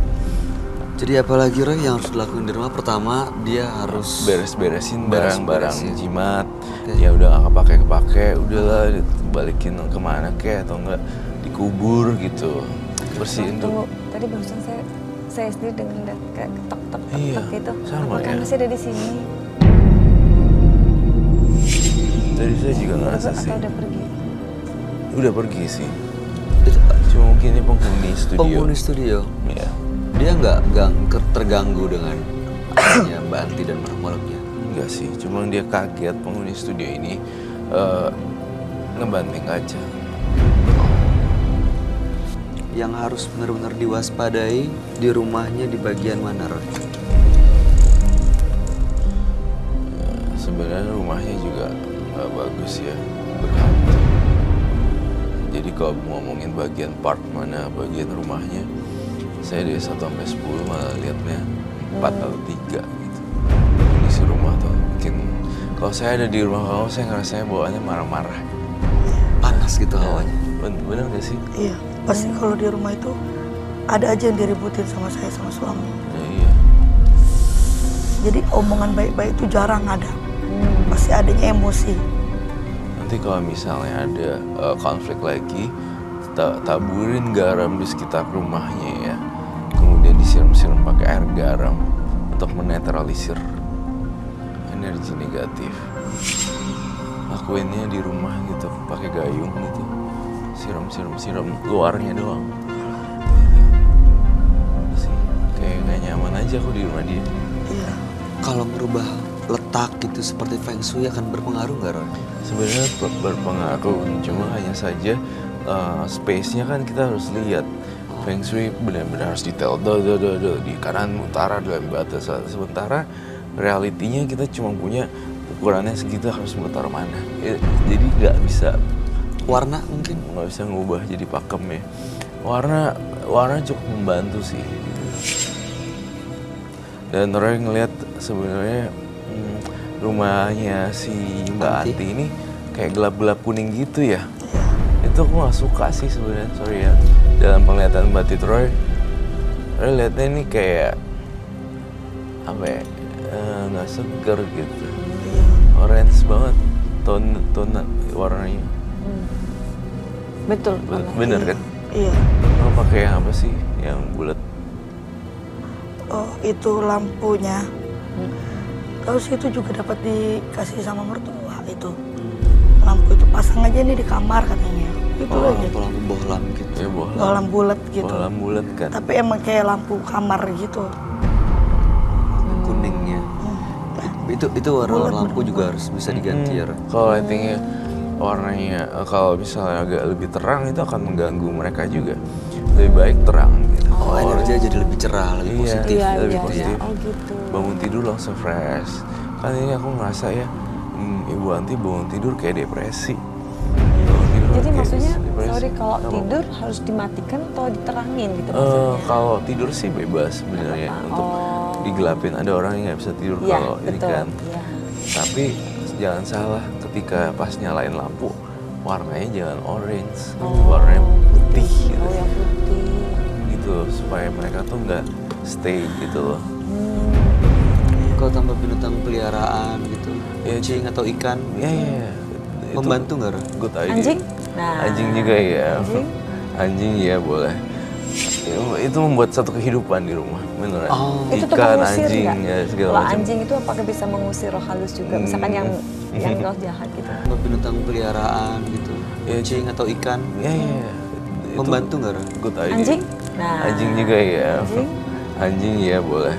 Jadi apalagi Roy yang harus dilakukan di rumah? Pertama dia harus Beres-beresin barang-barang Beres-beresin. jimat. Oke. Ya udah nggak kepake-kepake, udahlah balikin kemana kek atau enggak dikubur gitu. Bersihin Tunggu, tuh. tadi barusan saya sendiri dengan kayak ketok Iya, gitu. sama Apakah ya. masih ada di sini? Tadi saya juga ngerasa Atau sih. udah pergi? Udah pergi sih. itu, Cuma mungkin ini penghuni studio. penghuni studio. Iya. Dia nggak terganggu dengan adanya Mbak Anti dan makhluk-makhluknya. Enggak sih, cuma dia kaget penghuni studio ini ngebanting aja. Yang harus benar-benar diwaspadai di rumahnya di bagian mana Roy? Sebenarnya rumahnya juga nggak bagus ya, berhantu. Jadi kalau ngomongin bagian part mana bagian rumahnya, saya dari 1 sampai 10 malah liatnya 4 atau 3 gitu. Kondisi rumah tuh bikin, kalau saya ada di rumah kamu saya ngerasanya bawaannya marah-marah. Panas gitu hawanya. Bener gak sih? Iya, pasti kalau di rumah itu ada aja yang diributin sama saya sama suami. Ya, iya. Jadi omongan baik-baik itu jarang ada. Pasti adanya emosi. Nanti kalau misalnya ada konflik lagi, taburin garam di sekitar rumahnya ya. Kemudian disiram-siram pakai air garam untuk menetralisir energi negatif. Lakuinnya di rumah gitu, pakai gayung gitu. Siram luarnya doang. Sih, kayak gak nyaman aja aku di rumah dia. Iya. Kalau merubah letak gitu seperti Feng Shui akan berpengaruh nggak Roy? Sebenarnya berpengaruh, cuma hanya saja space-nya kan kita harus lihat. Feng Shui benar-benar harus detail, di kanan utara dalam batas. Sementara realitinya kita cuma punya ukurannya segitu, harus muter mana. Jadi nggak bisa, Warna mungkin? nggak bisa ngubah jadi pakem ya. Warna cukup membantu sih. Gitu. Dan Roy ngeliat sebenarnya rumahnya si Mbak Anti ini kayak gelap-gelap kuning gitu ya. Itu aku gak suka sih sebenarnya, sorry ya. Dalam penglihatan batin Roy liatnya ini kayak apa ya, nggak seger gitu. Orange banget tone warnanya. Betul. Bener kan? Iya. Kamu pakai yang apa sih, yang bulat? Oh, itu lampunya. Terus itu juga dapat dikasih sama mertua itu. Lampu itu pasang aja nih di kamar katanya. Itu Oh, aja. lampu bohlam gitu. Ya bohlam. Bohlam bulat gitu. Bohlam bulat kan. Tapi emang kayak lampu kamar gitu. Kuningnya. Itu warna lampu juga harus bisa diganti ya Roy? Kalau lightingnya warnanya, kalau misalnya agak lebih terang itu akan mengganggu mereka juga. Lebih baik terang gitu. Oh, energi jadi lebih cerah, lebih Iya. positif. Iya, lebih iya, positif. iya. Oh gitu. Bangun tidur langsung fresh. Kan ini aku ngerasa ya, Ibu Anti bangun tidur kayak depresi. Bangun tidur Jadi kayak maksudnya, depresi. sorry, kalau Apa? tidur harus dimatikan atau diterangin gitu maksudnya? Kalau tidur sih bebas sebenarnya untuk digelapin. Ada orang yang nggak bisa tidur Iya, kalau ini betul. kan. Iya. Tapi jangan salah, ketika pas nyalain lampu, warnanya jangan orange, warnanya putih gitu. Oh, yang putih. Gitu, supaya mereka tuh nggak stay gitu loh. Kalau tambah binatang peliharaan gitu, Ya, kucing atau ikan, Iya. Itu membantu nggak Roy? good idea. Anjing? Nah. Anjing juga ya. Anjing? Anjing ya boleh. Itu membuat satu kehidupan di rumah, beneran. Oh. Itu tuh Ikan, mengusir anjing, nggak? ya segala Kalau macam. anjing itu apakah bisa mengusir roh halus juga? Misalkan yang roh jahat gitu. Tambah binatang peliharaan gitu, Ya, kucing atau ikan, Iya. Itu membantu nggak Roy? good idea. Anjing? Nah. Anjing juga ya. Anjing? Anjing ya boleh.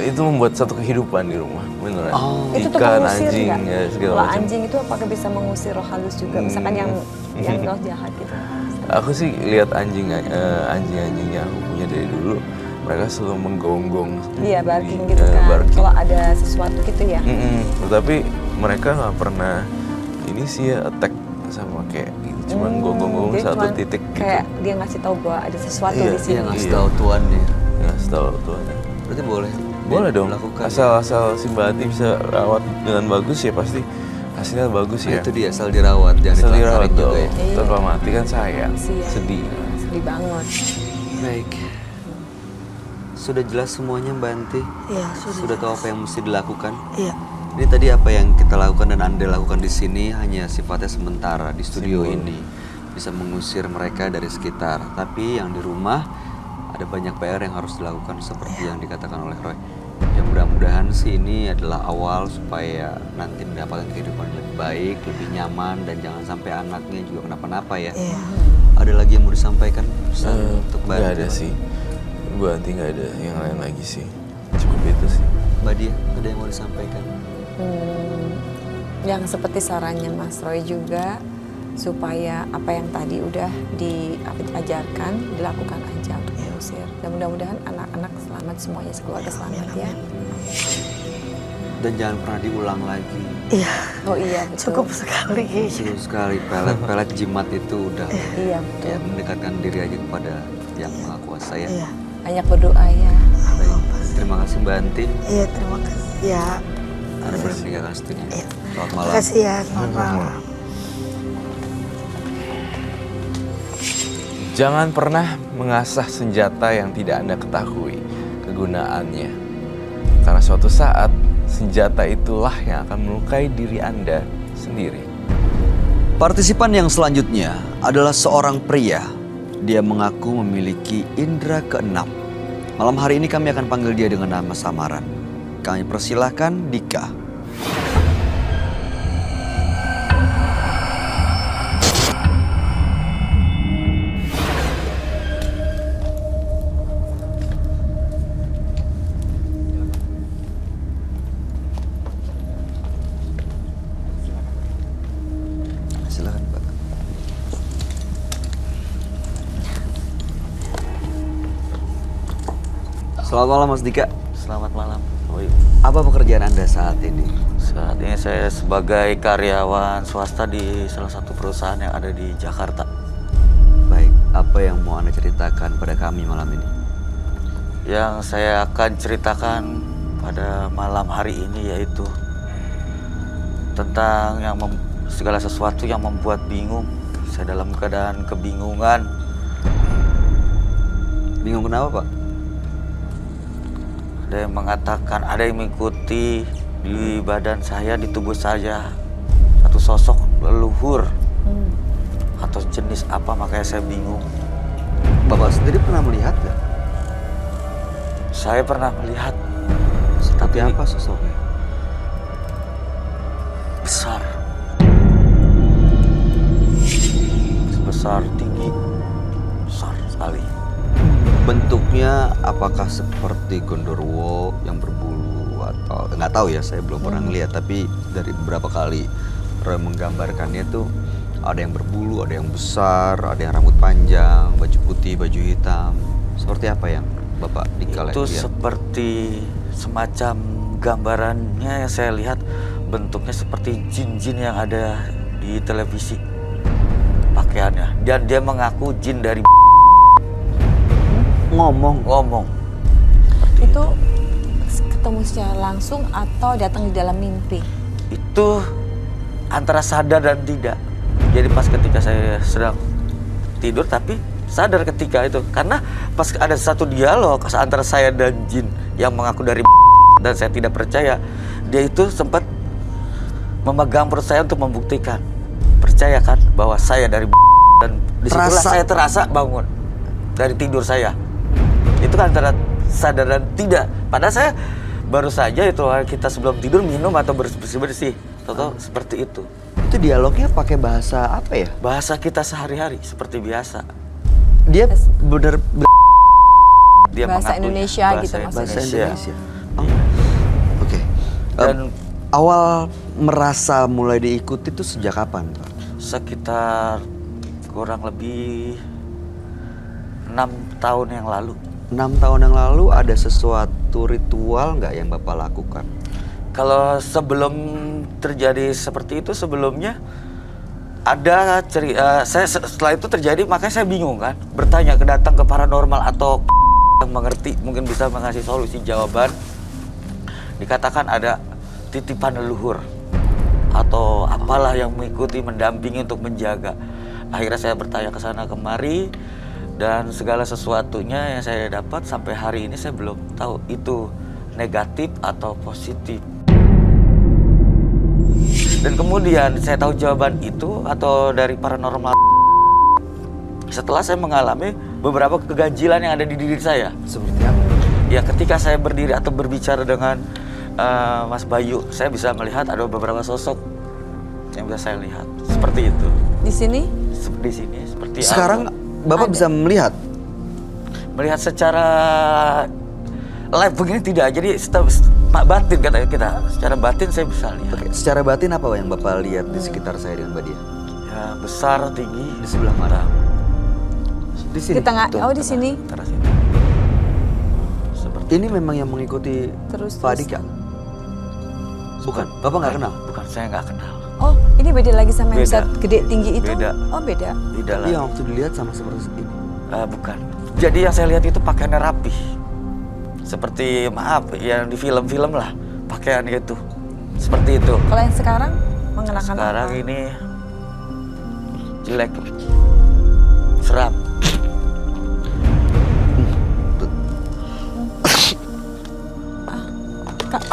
Itu membuat satu kehidupan di rumah, beneran. Oh. Itu tuh Ikan, mengusir anjing, nggak? ya segala Kalau macam. anjing itu apakah bisa mengusir roh halus juga? Misalkan yang roh jahat gitu. Aku sih lihat anjing-anjingnya aku punya dari dulu, mereka selalu menggonggong. Iya, di- barking gitu kan. barking. Kalau ada sesuatu gitu ya. Tetapi mereka nggak pernah ini sih ya attack sama kayak gitu, cuman gonggong-gonggong Jadi satu cuman titik gitu. Kayak dia ngasih tahu bahwa ada sesuatu Iya, di sini. Dia ngasih Iya. tahu tuannya. Nggak setahu tuh. Berarti boleh. Boleh dong. Lakukan. Asal si Mbak Ati bisa rawat dengan bagus ya pasti Hasilnya bagus Nah, ya. itu dia, asal dirawat, jangan Asal dirawat ditelantarin juga dong. ya. Iya. Tanpa mati kan sayang. Kasihan. Sedih. Sedih banget. Baik. Sudah jelas semuanya Mbak Anti? Iya, Sudah tahu apa yang mesti dilakukan? Iya. Ini tadi apa yang kita lakukan dan Anda lakukan di sini hanya sifatnya sementara di studio ini. Bisa mengusir mereka dari sekitar. Tapi yang di rumah ada banyak PR yang harus dilakukan seperti yang dikatakan oleh Roy. Ya mudah-mudahan sih ini adalah awal supaya nanti mendapatkan kehidupan lebih baik, lebih nyaman, dan jangan sampai anaknya juga kenapa-napa ya. Iya. Ada lagi yang mau disampaikan pesan untuk Mbak Nggak Anti? ada sih. Bu Anti nggak ada yang lain lagi sih. Cukup itu sih. Mbak Dia, ada yang mau disampaikan? Yang seperti sarannya Mas Roy juga, supaya apa yang tadi udah diajarkan dilakukan aja untuk mengusir. Dan mudah-mudahan anak-anak selamat, semuanya sekeluarga selamat ya. Dan jangan pernah diulang lagi. Iya. Oh iya betul. Cukup sekali. Seru sekali pelet jimat itu udah Iya betul. ya mendekatkan diri aja kepada yang Maha Kuasa ya. Iya. Banyak berdoa ya. Baik. Terima kasih Mbak Anti. Iya, terima kasih ya. Anda boleh meninggalkan studio. Iya. Selamat Terima malam. kasih ya. Selamat malam. Jangan pernah mengasah senjata yang tidak Anda ketahui kegunaannya. Karena suatu saat, senjata itulah yang akan melukai diri Anda sendiri. Partisipan yang selanjutnya adalah seorang pria. Dia mengaku memiliki indera keenam. Malam hari ini kami akan panggil dia dengan nama samaran. Kami persilahkan Dika. Silakan Pak. Selamat malam Mas Dika. Selamat malam. Apa pekerjaan Anda saat ini? Saat ini saya sebagai karyawan swasta di salah satu perusahaan yang ada di Jakarta. Baik, apa yang mau Anda ceritakan pada kami malam ini? Yang saya akan ceritakan pada malam hari ini yaitu tentang segala sesuatu yang membuat bingung. Saya dalam keadaan kebingungan. Bingung kenapa Pak? Ada yang mengatakan, ada yang mengikuti di badan saya, di tubuh saya satu sosok leluhur atau jenis apa, makanya saya bingung. Bapak sendiri pernah melihat nggak? Saya pernah melihat Seperti apa sosoknya? besar, sebesar tinggi, besar sekali. Bentuknya apakah seperti gondorwo yang berbulu atau nggak tahu ya, saya belum pernah ngeliat. Tapi dari beberapa kali Roy menggambarkannya tuh ada yang berbulu, ada yang besar, ada yang rambut panjang, baju putih, baju hitam. Seperti apa yang Bapak Dika Itu lihat? seperti semacam gambarannya yang saya lihat, bentuknya seperti jin-jin yang ada di televisi pakaiannya, dan dia mengaku jin dari ngomong. Itu ketemu secara langsung atau datang di dalam mimpi? Itu antara sadar dan tidak. Jadi pas ketika saya sedang tidur tapi sadar ketika itu, karena pas ada satu dialog antara saya dan jin yang mengaku dari dan saya tidak percaya, dia itu sempat memegang perut saya untuk membuktikan, percaya kan bahwa saya dari dan disitulah saya terasa bangun dari tidur saya. Itu kan antara sadar dan tidak. Padahal saya baru saja itu kita sebelum tidur minum atau bersih-bersih. Toto seperti itu. Itu dialognya pakai bahasa apa ya? Bahasa kita sehari-hari seperti biasa. Dia bener Dia Bahasa mengakunya. Indonesia gitu Bahasa bahasa maksudnya. Indonesia. Oh. Oke. Dan Awal merasa mulai diikuti itu sejak kapan, Pak? sekitar kurang lebih 6 tahun yang lalu. 6 tahun yang lalu ada sesuatu ritual nggak yang Bapak lakukan? Kalau sebelum terjadi seperti itu, sebelumnya ada saya setelah itu terjadi, makanya saya bingung kan, bertanya datang ke paranormal atau yang mengerti mungkin bisa mengasih solusi jawaban. Dikatakan ada titipan leluhur atau apalah yang mengikuti, mendampingi untuk menjaga. Akhirnya saya bertanya ke sana kemari, dan segala sesuatunya yang saya dapat sampai hari ini saya belum tahu itu negatif atau positif. Dan kemudian saya tahu jawaban itu atau dari paranormal setelah saya mengalami beberapa keganjilan yang ada di diri saya. Seperti apa? Ya, ketika saya berdiri atau berbicara dengan Mas Bayu, saya bisa melihat ada beberapa sosok yang bisa saya lihat. Seperti itu. Di sini? Di sini seperti Sekarang apa? Bapak bisa melihat? Melihat secara live begini tidak. Jadi batin kata kita. Secara batin saya bisa lihat. Oke, secara batin apa yang Bapak lihat di sekitar saya dengan Mbak Dia? Ya, besar, tinggi. Di sebelah mana? Di sini. Di tengah. Tuh. Oh, di sini. Antara sini. Seperti Ini memang yang mengikuti Terus. Pak Dika? Bukan? Bapak nggak kenal? Bukan, saya nggak kenal. Oh, ini beda lagi sama yang Beda. bisa gede tinggi itu? Beda. Oh, beda. Tidak Tapi lah. yang waktu dilihat sama seperti ini. Bukan. Jadi yang saya lihat itu pakaiannya rapi. Seperti maaf, yang di film-film lah. Pakaian itu. Seperti itu. Kalau yang sekarang mengenakan Sekarang apa? ini jelek. Seram. Kak.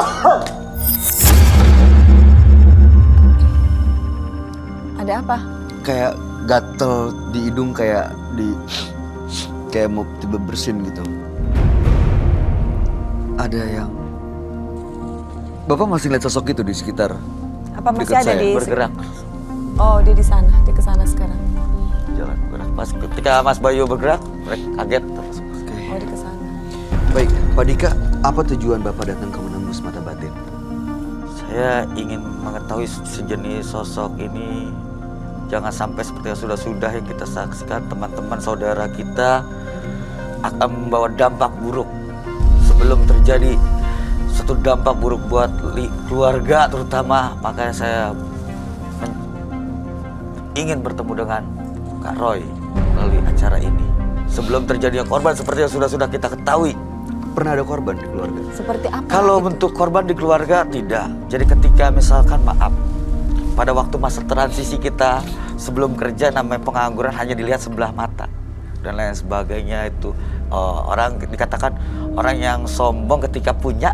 Ada apa? Kayak gatel di hidung, kayak mau tiba bersin gitu. Ada yang Bapak masih lihat sosok itu di sekitar? Apa masih Dekat ada saya, di Bergerak. Oh, dia di sana, dia ke sana sekarang. Jalan bergerak. Pas ketika Mas Bayu bergerak, mereka kaget terus. Oke. Oh, dia ke sana. Baik, Pak Dika, apa tujuan Bapak datang ke Menembus Mata Batin? Saya ingin mengetahui sejenis sosok ini jangan sampai seperti yang sudah-sudah yang kita saksikan, teman-teman saudara kita akan membawa dampak buruk sebelum terjadi suatu dampak buruk buat keluarga terutama. Makanya saya ingin bertemu dengan Kak Roy melalui acara ini sebelum terjadinya korban seperti yang sudah-sudah kita ketahui. Pernah ada korban di keluarga? Seperti apa? Kalau gitu? bentuk korban di keluarga tidak. Jadi ketika misalkan maaf, pada waktu masa transisi kita sebelum kerja namanya pengangguran hanya dilihat sebelah mata dan lain sebagainya itu orang dikatakan orang yang sombong ketika punya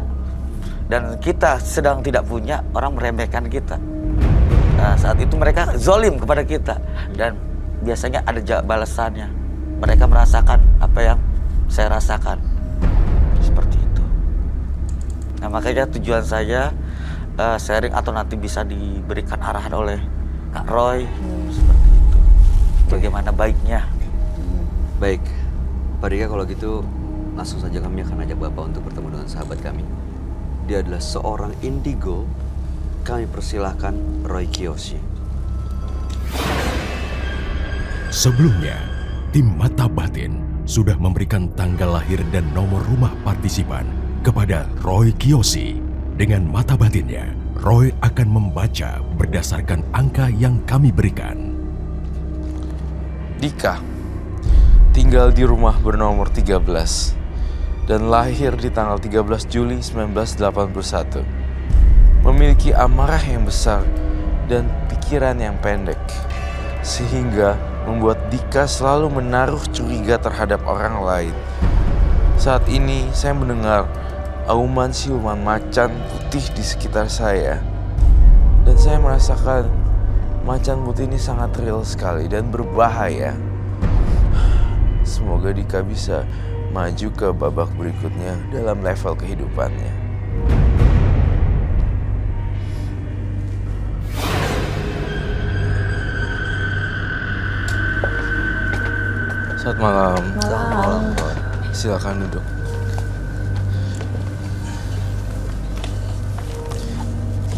dan kita sedang tidak punya, orang meremehkan kita. Nah, saat itu mereka zolim kepada kita dan biasanya ada balasannya. Mereka merasakan apa yang saya rasakan. Seperti itu. Nah, makanya tujuan saya sharing atau nanti bisa diberikan arahan oleh Kak Roy seperti itu. Bagaimana baiknya? Baik, Pak Dika, kalau gitu langsung saja kami akan ajak Bapak untuk bertemu dengan sahabat kami. Dia adalah seorang indigo. Kami persilahkan Roy Kiyoshi. Sebelumnya, tim Mata Batin sudah memberikan tanggal lahir dan nomor rumah partisipan kepada Roy Kiyoshi. Dengan mata batinnya, Roy akan membaca berdasarkan angka yang kami berikan. Dika tinggal di rumah bernomor 13 dan lahir di tanggal 13 Juli 1981. Memiliki amarah yang besar dan pikiran yang pendek, sehingga membuat Dika selalu menaruh curiga terhadap orang lain. Saat ini saya mendengar auman siluman macan putih di sekitar saya, dan saya merasakan macan putih ini sangat real sekali dan berbahaya. Semoga Dika bisa maju ke babak berikutnya dalam level kehidupannya. Selamat malam. Malam. Silakan duduk.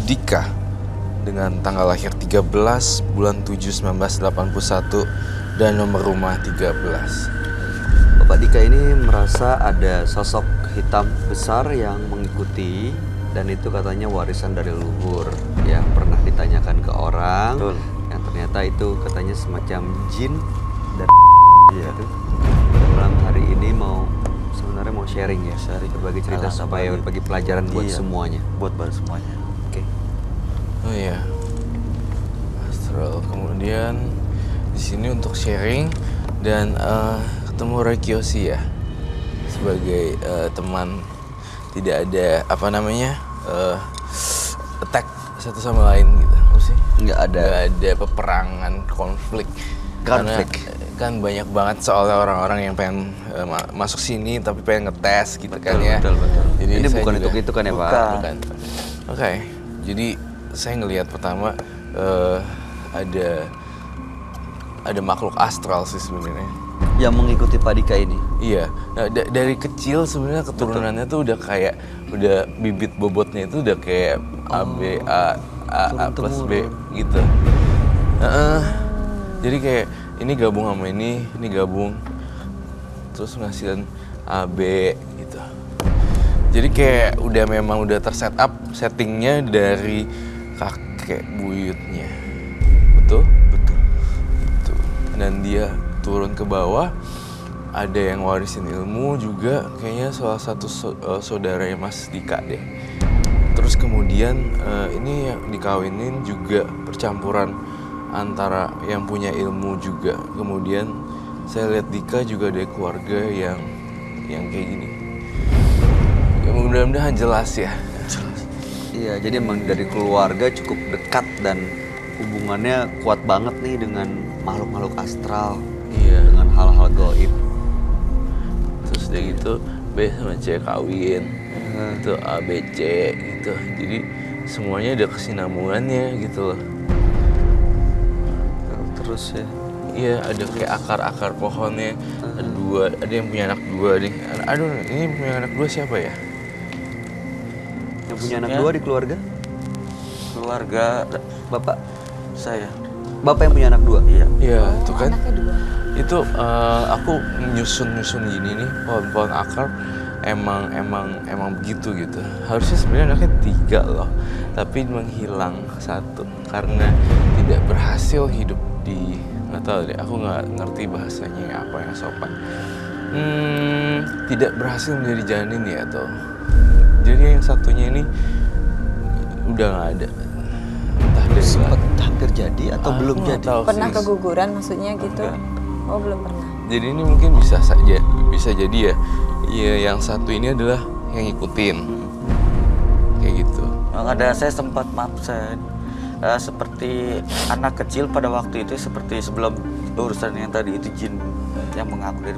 Dika dengan tanggal lahir 13 bulan 7 1981 dan nomor rumah 13. Bapak Dika ini merasa ada sosok hitam besar yang mengikuti, dan itu katanya warisan dari leluhur yang pernah ditanyakan ke orang. Betul. Yang ternyata itu katanya semacam jin dan Iya. dalam hari ini sebenarnya mau sharing ya, Sharing. berbagi cerita supaya Berbagi. berbagi pelajaran buat Iya. semuanya. Buat semuanya. Oke. Oh iya, ngobrol. Kemudian di sini untuk sharing dan ketemu Roy Kiyoshi ya sebagai teman, tidak ada attack satu sama lain gitu. Apa sih? Nggak ada peperangan, konflik. Karena kan banyak banget soalnya orang-orang yang pengen masuk sini tapi pengen ngetes gitu kan ya. Betul. Jadi Ini saya bukan juga, untuk itu kan ya Pak? bukan. Oke, jadi saya ngelihat pertama ada makhluk astral sih sebenarnya. Yang mengikuti Pak Dika ini. Iya, nah, dari kecil sebenarnya keturunannya tuh udah kayak bibit bobotnya itu udah kayak A B A plus B gitu. Jadi kayak ini gabung sama ini gabung, terus ngasihin A B gitu. Jadi kayak memang udah terset up settingnya dari kakek buyutnya, betul. Dan dia turun ke bawah, ada yang warisin ilmu juga, kayaknya salah satu saudaranya Mas Dika deh. Terus kemudian ini yang dikawinin juga percampuran antara yang punya ilmu juga. Kemudian saya lihat Dika juga dari keluarga yang kayak gini. Ya, mudah-mudahan jelas ya. Iya, jadi emang dari keluarga cukup dekat dan hubungannya kuat banget nih dengan makhluk-makhluk astral. Iya. Dengan hal-hal gaib. Terus udah gitu B sama C kawin, itu A, B, C gitu. Jadi semuanya ada kesinambungannya gitu loh. Terus ya. Iya, ada kayak akar-akar pohonnya. Ada yang punya anak 2 nih. Aduh, ini punya anak 2 siapa ya? Yang punya anak 2 di keluarga? Keluarga Bapak? saya. Bapak yang punya anak 2? Iya. Iya, itu kan. Anaknya 2. Itu aku nyusun gini nih, pohon-pohon akar emang begitu gitu. Harusnya sebenarnya anaknya 3 loh, tapi menghilang 1 karena tidak berhasil hidup di, nggak tahu deh, aku nggak ngerti bahasanya apa yang sopan. Tidak berhasil menjadi janin ya atau jadi yang satunya ini udah nggak ada. Entah dari Sempat hampir jadi atau belum aku nggak jadi? tahu Pernah sih. keguguran maksudnya gitu? Enggak. Oh, belum pernah. Jadi ini mungkin bisa jadi ya. Iya, yang satu ini adalah yang ngikutin. Kayak gitu. Ada saya sempat seperti anak kecil pada waktu itu, seperti sebelum urusan yang tadi itu jin yang mengaku dari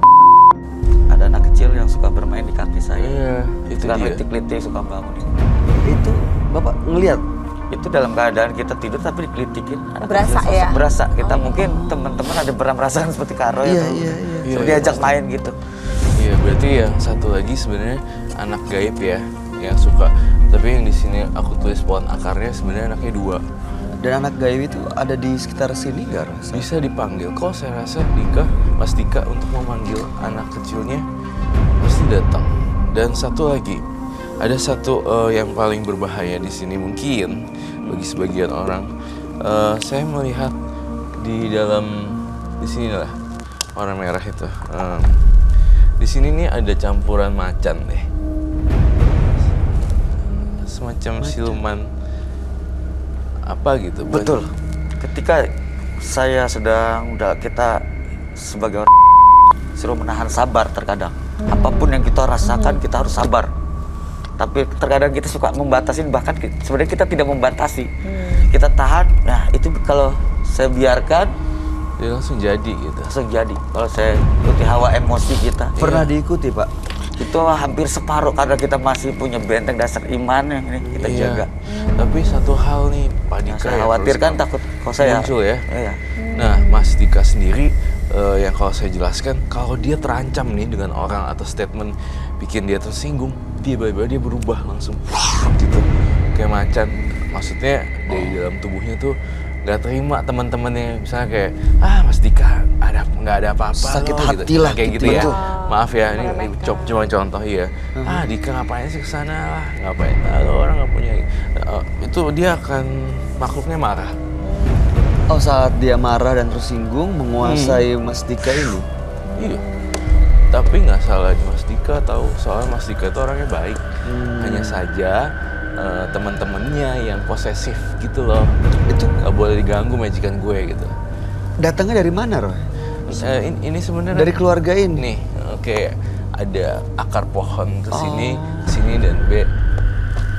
ada anak kecil yang suka bermain di kaki saya. Iya, itu Suka dia. ngelitik-litik, suka bangun. Itu Bapak ngelihat? Itu dalam keadaan kita tidur tapi dikelitikin. Anak Berasa kecil, ya? Berasa. Kita mungkin teman-teman ada pernah merasakan seperti Karo Iya, atau iya. seperti Iya, diajak pasti. main gitu. Iya, berarti yang satu lagi sebenarnya anak gaib ya, yang suka. Tapi yang di sini aku tulis pohon akarnya sebenarnya anaknya 2. Dan anak gaib itu ada di sekitar sini nggak rasa? Bisa dipanggil. Kok saya rasa Mas Dika untuk memanggil anak kecilnya pasti datang. Dan satu lagi, ada satu yang paling berbahaya di sini mungkin bagi sebagian orang. Saya melihat di sini lah warna merah itu. Di sini nih ada campuran macan deh, semacam siluman apa gitu. Betul. Ketika saya kita sebagai orang suruh menahan sabar terkadang. Apapun yang kita rasakan kita harus sabar. Tapi terkadang kita suka membatasi, bahkan sebenarnya kita tidak membatasi. Kita tahan. Nah, itu kalau saya biarkan Dia langsung jadi gitu. langsung jadi. Kalau saya ikuti hawa emosi kita. Pernah diikuti Pak? Itu hampir separuh karena kita masih punya benteng dasar iman yang ini kita Iya. jaga. Tapi satu hal nih Pak Nah, Dika saya yang khawatirkan harus takut kalau saya muncul ya. Iya. Nah, Mas Dika sendiri yang kalau saya jelaskan, kalau dia terancam nih dengan orang atau statement bikin dia tersinggung, tiba-tiba dia berubah langsung gitu kayak macan. Maksudnya dari dalam tubuhnya tuh nggak terima teman-temannya, misalnya kayak Mas Dika nggak ada apa-apa Sakit loh, hati gitu. lah Kayak gitu gitu ya. ya. Maaf ya, ini Meremehkan. cuma contoh ya. Dika ngapain sih kesana lah, ngapain? Orang nggak punya. Itu dia akan makhluknya marah. Oh, saat dia marah dan tersinggung menguasai Mas Dika ini? Iya. Tapi nggak salah di Mas Dika tahu, soalnya Mas Dika itu orangnya baik. Hanya saja teman-temannya yang posesif gitu loh. Itu nggak boleh diganggu majikan gue gitu. Datangnya dari mana, Roy? Ini sebenarnya Dari keluarga ini? nih, kayak ada akar pohon ke sini dan B.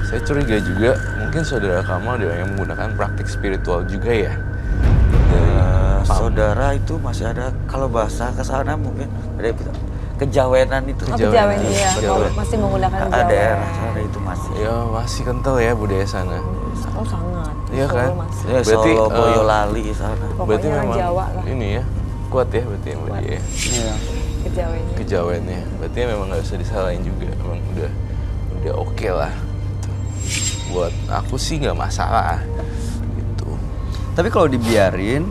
Saya curiga juga mungkin saudara kamu ada yang menggunakan praktik spiritual juga ya. Saudara itu masih ada, kalau bahasa ke sana mungkin ada kejawenan itu. Kejawen, iya. Kejawen. Masih menggunakan kejawen. Daerah sana itu masih. Ya masih kental ya budaya sana. Oh sangat. Iya kan? Solo masih. Ya, Berarti, Solo, Boyolali sana. Berarti Pokoknya memang Jawa lah. ini ya kuat ya berarti yang Kuat. dia Iya. Kejawennya. kejawennya. Berarti memang nggak bisa disalahin juga. Emang udah oke lah. Gitu. Buat aku sih nggak masalah. Gitu. Tapi kalau dibiarin,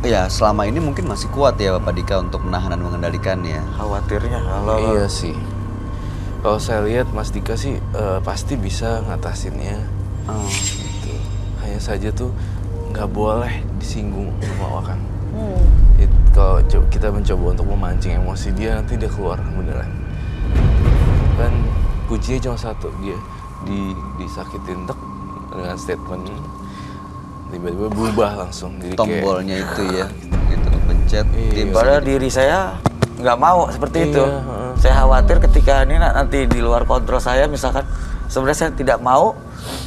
ya selama ini mungkin masih kuat ya Bapak Dika untuk menahan dan mengendalikannya. Khawatirnya kalau Iya sih. Kalau saya lihat Mas Dika sih pasti bisa ngatasinnya. Oh. Gitu. Hanya saja tuh nggak boleh disinggung sama orang. Kalau kita mencoba untuk memancing emosi dia, nanti dia keluar beneran. Kan kuncinya cuma satu, dia disakitin tek dengan statement, tiba-tiba berubah langsung. Jadi Tombolnya itu ya, gitu pencet. Iya. dia bisa padahal jadi- diri saya nggak mau seperti Iya, itu. heeh. Saya khawatir ketika ini nanti di luar kontrol saya, misalkan sebenarnya saya tidak mau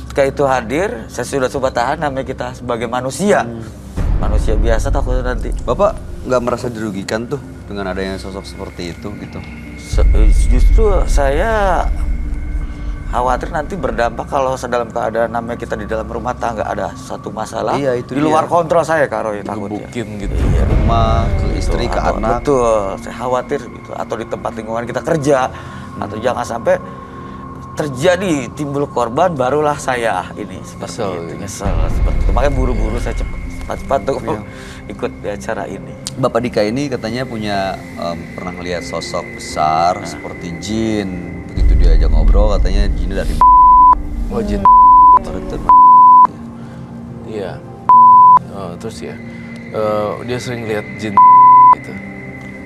ketika itu hadir, saya sudah coba tahan, namanya kita sebagai manusia. Manusia biasa takut nanti. Bapak nggak merasa dirugikan tuh dengan adanya sosok seperti itu gitu? Justru saya khawatir nanti berdampak kalau dalam keadaan namanya kita di dalam rumah tangga ada satu masalah. Iya, itu di luar dia. kontrol saya Karo ya takutnya. digebukin gitu. Rumah, ke istri, ke Atau- anak. Betul, saya khawatir gitu. Atau di tempat lingkungan kita kerja, atau jangan sampai terjadi timbul korban, barulah saya ini seperti Nyesel, itu, gitu. nyesel seperti itu. Makanya buru-buru saya cepat-cepat tuh ikut di acara ini. Bapak Dika ini katanya punya pernah ngelihat sosok besar seperti jin. Begitu diajak ngobrol katanya jinnya dari Oh, jin. itu. Iya. Terus ya, dia sering lihat jin gitu.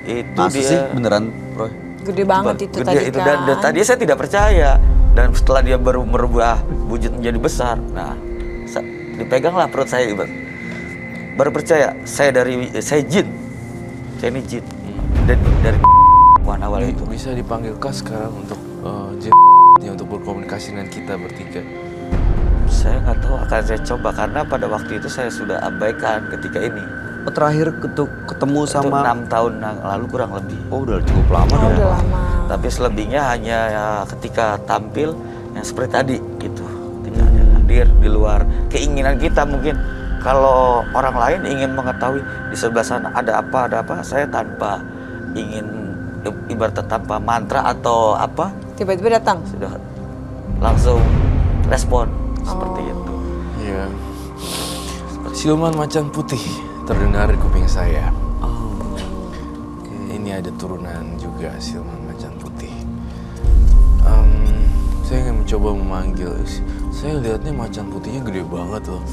Itu Masa dia sih beneran, Roy? Gede banget itu gede tadi itu. kan. Dan tadi saya tidak percaya, dan setelah dia baru merubah wujud menjadi besar, nah dipeganglah perut saya, baru percaya saya jin, saya ini jin. Dan dari awal itu Bisa dipanggil Kas sekarang untuk jin untuk berkomunikasi dengan kita bertiga. saya nggak tahu, akan saya coba karena pada waktu itu saya sudah abaikan ketika ini. Terakhir ketemu Itu sama 6 tahun yang lalu kurang lebih. Oh, udah cukup lama Oh, dong. udah lama. Tapi selebihnya hanya ya, ketika tampil yang seperti tadi gitu. Ketika dia hadir di luar keinginan kita mungkin. Kalau orang lain ingin mengetahui di sebelah sana ada apa, saya tanpa ingin ibaratnya tanpa mantra atau apa, Tiba-tiba datang. sudah langsung respon seperti itu. Iya. Siluman macan putih terdengar di kuping saya. Ini ada turunan juga siluman macan putih. Saya ingin mencoba memanggil. Saya lihatnya macan putihnya gede banget loh,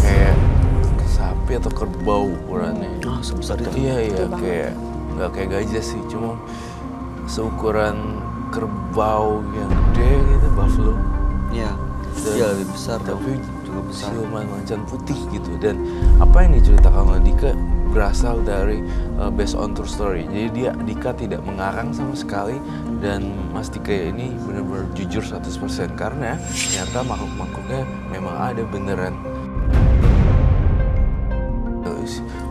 kayak sapi atau kerbau ukurannya. Ah, sebesar itu. Iya, kayak nggak kayak gajah sih, cuma seukuran kerbau yang gede gitu, buffalo. Iya. Dan- Iya, lebih besar dong. Tapi Cukup besar. siluman macan putih gitu. Dan apa yang diceritakan oleh Dika berasal dari based on true story. Jadi Dika tidak mengarang sama sekali, dan Mas Dika ini benar-benar jujur 100% karena ternyata makhluk-makhluknya memang ada beneran.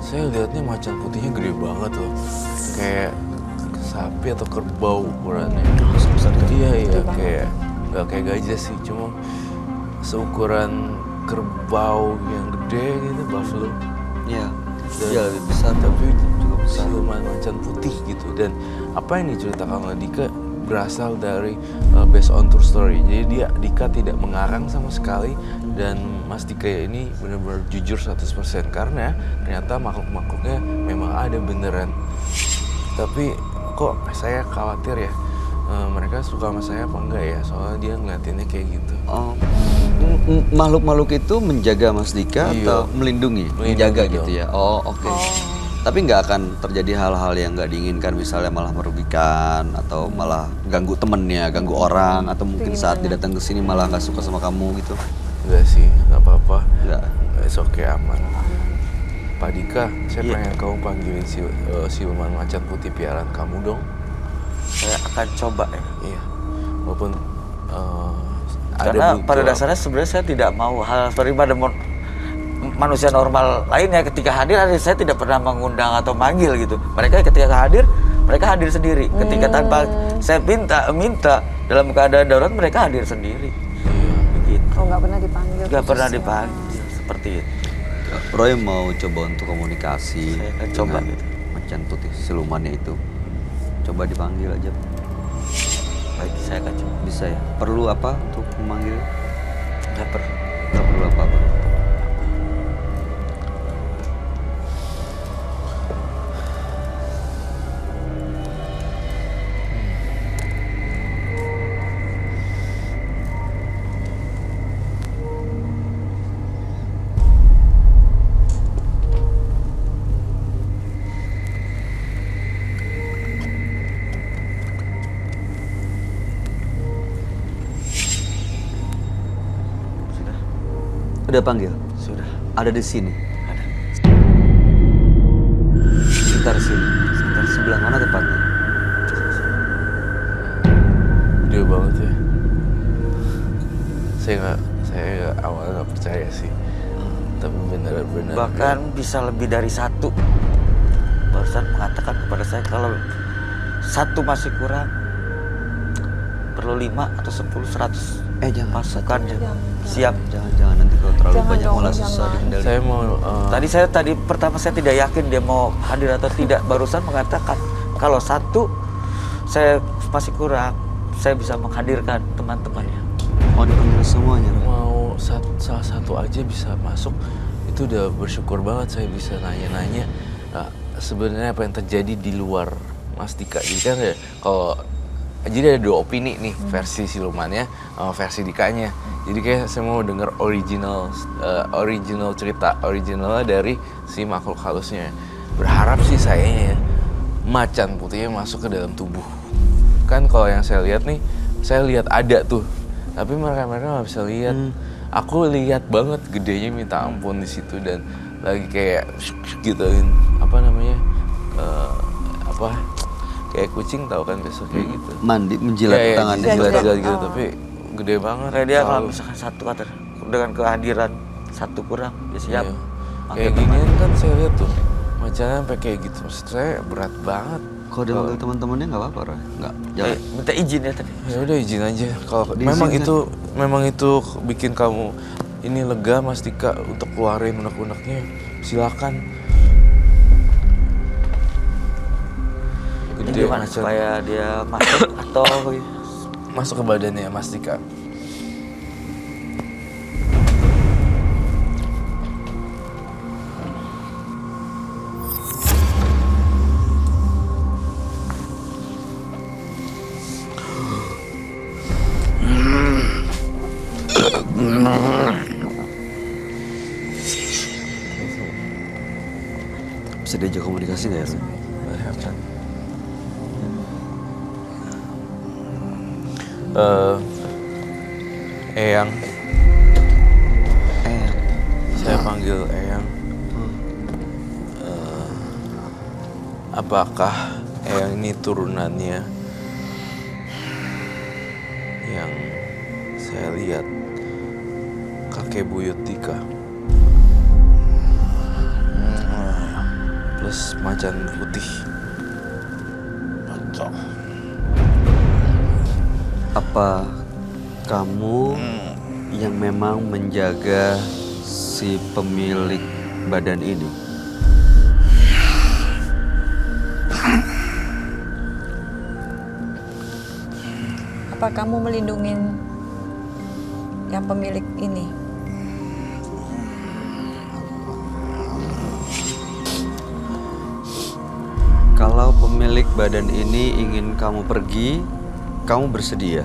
Saya lihatnya macan putihnya gede banget loh, kayak sapi atau kerbau ukurannya. Sebesar itu. Iya, kayak nggak kayak gajah sih, cuma seukuran kerbau yang gede gitu, buffalo. Iya. Dan- Iya, lebih besar Tapi cukup besar. siluman macan putih gitu. Dan apa yang diceritakan oleh Dika berasal dari based on true story. Jadi Dika tidak mengarang sama sekali, dan Mas Dika ini benar-benar jujur 100% karena ternyata makhluk-makhluknya memang ada beneran. Tapi kok saya khawatir ya, mereka suka sama saya apa enggak ya, soalnya dia ngeliatinnya kayak gitu. Oh. Makhluk-makhluk itu menjaga Mas Dika Iya. atau melindungi? Melindungi Menjaga dong. gitu ya. Oh, oke. Tapi nggak akan terjadi hal-hal yang nggak diinginkan, misalnya malah merugikan atau malah ganggu temennya, ganggu orang, atau mungkin saat dia datang ke sini malah nggak suka sama kamu gitu. Enggak sih, nggak apa-apa. Nggak. It's okay, aman. Pak Dika, saya pengen kamu panggilin siluman macan putih piaraan kamu dong. Saya akan coba ya. Iya, walaupun Karena pada butuh dasarnya sebenarnya saya tidak mau hal seperti pada manusia normal lainnya ketika hadir saya tidak pernah mengundang atau manggil gitu. Mereka ketika hadir mereka hadir sendiri. Ketika tanpa saya minta dalam keadaan darurat mereka hadir sendiri. Begitu. Oh, nggak pernah dipanggil. Nggak pernah khusus ya? dipanggil seperti itu. Roy mau coba untuk komunikasi Saya akan coba dengan gitu. macan putih silumannya itu. Coba dipanggil aja. Baik, saya akan coba. Bisa ya? Perlu apa untuk memanggil? Nggak perlu. Nggak perlu apa-apa. Sudah. Udah panggil? Sudah. Ada di sini. Ada. Sekitar sini. Sekitar sebelah mana tepatnya? Gede banget ya. Saya awalnya nggak percaya sih, tapi benar-benar. Bahkan bisa lebih dari satu. Barusan mengatakan kepada saya kalau satu masih kurang, perlu 5 atau 10, 100 Jangan. pasukan. Siap. Jangan nanti kalau terlalu Jangan banyak dong, malah jangan. susah dikendalikan. Saya mau Tadi pertama saya tidak yakin dia mau hadir atau tidak. Barusan mengatakan kalau satu saya masih kurang, saya bisa menghadirkan teman-temannya. Mau dipanggil semuanya, Roy? mau salah satu aja bisa masuk, itu udah bersyukur banget. Saya bisa nanya-nanya sebenarnya apa yang terjadi di luar Mas Dika. Jadi kan ya, jadi ada dua opini nih, versi silumannya sama versi Dikanya. Jadi kayak saya mau denger original cerita originalnya dari si makhluk halusnya. Berharap sih saya macan putihnya masuk ke dalam tubuh. Kan kalau yang saya lihat nih, saya lihat ada tuh, tapi mereka nggak bisa lihat. Aku lihat banget gedenya minta ampun di situ, dan lagi kayak gituin apa namanya, kayak kucing, tahu kan besok kayak gitu. Mandi, menjilat Iya, tangannya. jilat gitu, tapi gede banget. Kayak dia kalau Selalu. misalkan satu kata dengan kehadiran satu kurang, dia siap. Iya. Oke, Kayak ginian kan saya lihat tuh, macannya sampai kayak gitu. Maksud saya berat banget. Kalau dia manggil teman-temannya nggak apa-apa, Roy? Nggak, jangan. minta izin ya tadi. Ya udah izin aja. Kalau Diizinkan. memang itu bikin kamu ini lega, Mas Dika, untuk keluarin unek-uneknya, silakan. Ini Gede gimana macan. supaya dia masuk atau Masuk ke badannya Mas Dika. Bisa diajak komunikasi nggak ya, Roy? Eyang. Saya panggil Eyang. Apakah Eyang ini turunannya yang saya lihat kakek buyut Dika plus macan putih? Apa kamu yang memang menjaga si pemilik badan ini? Apa kamu melindungi yang pemilik ini? Kalau pemilik badan ini ingin kamu pergi, kamu bersedia.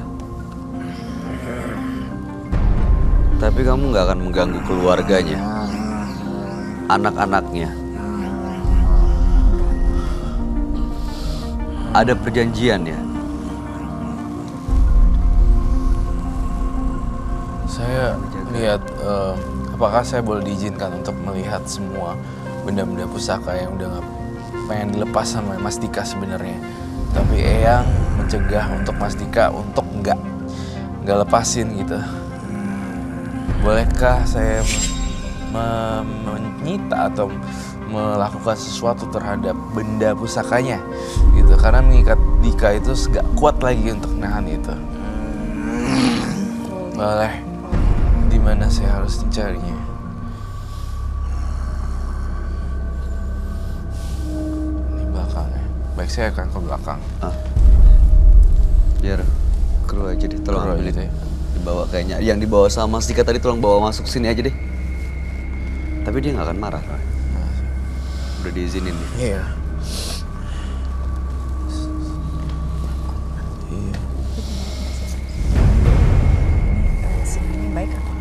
Tapi kamu nggak akan mengganggu keluarganya, anak-anaknya. ada perjanjian ya? Saya lihat apakah saya boleh diizinkan untuk melihat semua benda-benda pusaka yang udah nggak pengen dilepas sama Mas Dika sebenarnya. Tapi Eyang mencegah untuk Mas Dika untuk nggak lepasin gitu. Bolehkah saya menyita atau melakukan sesuatu terhadap benda pusakanya gitu? Karena mengikat Dika itu nggak kuat lagi untuk nahan itu. Boleh. Di mana saya harus mencarinya? Di belakangnya. Baik, saya akan ke belakang. Biar kru aja deh, tolong Kru aja ambilin. deh. Dibawa kayaknya. Yang dibawa sama Mas Dika tadi tolong bawa masuk sini aja deh. Tapi dia nggak akan marah. Udah diizinin nih. Iya. Iya. Ini baik apa?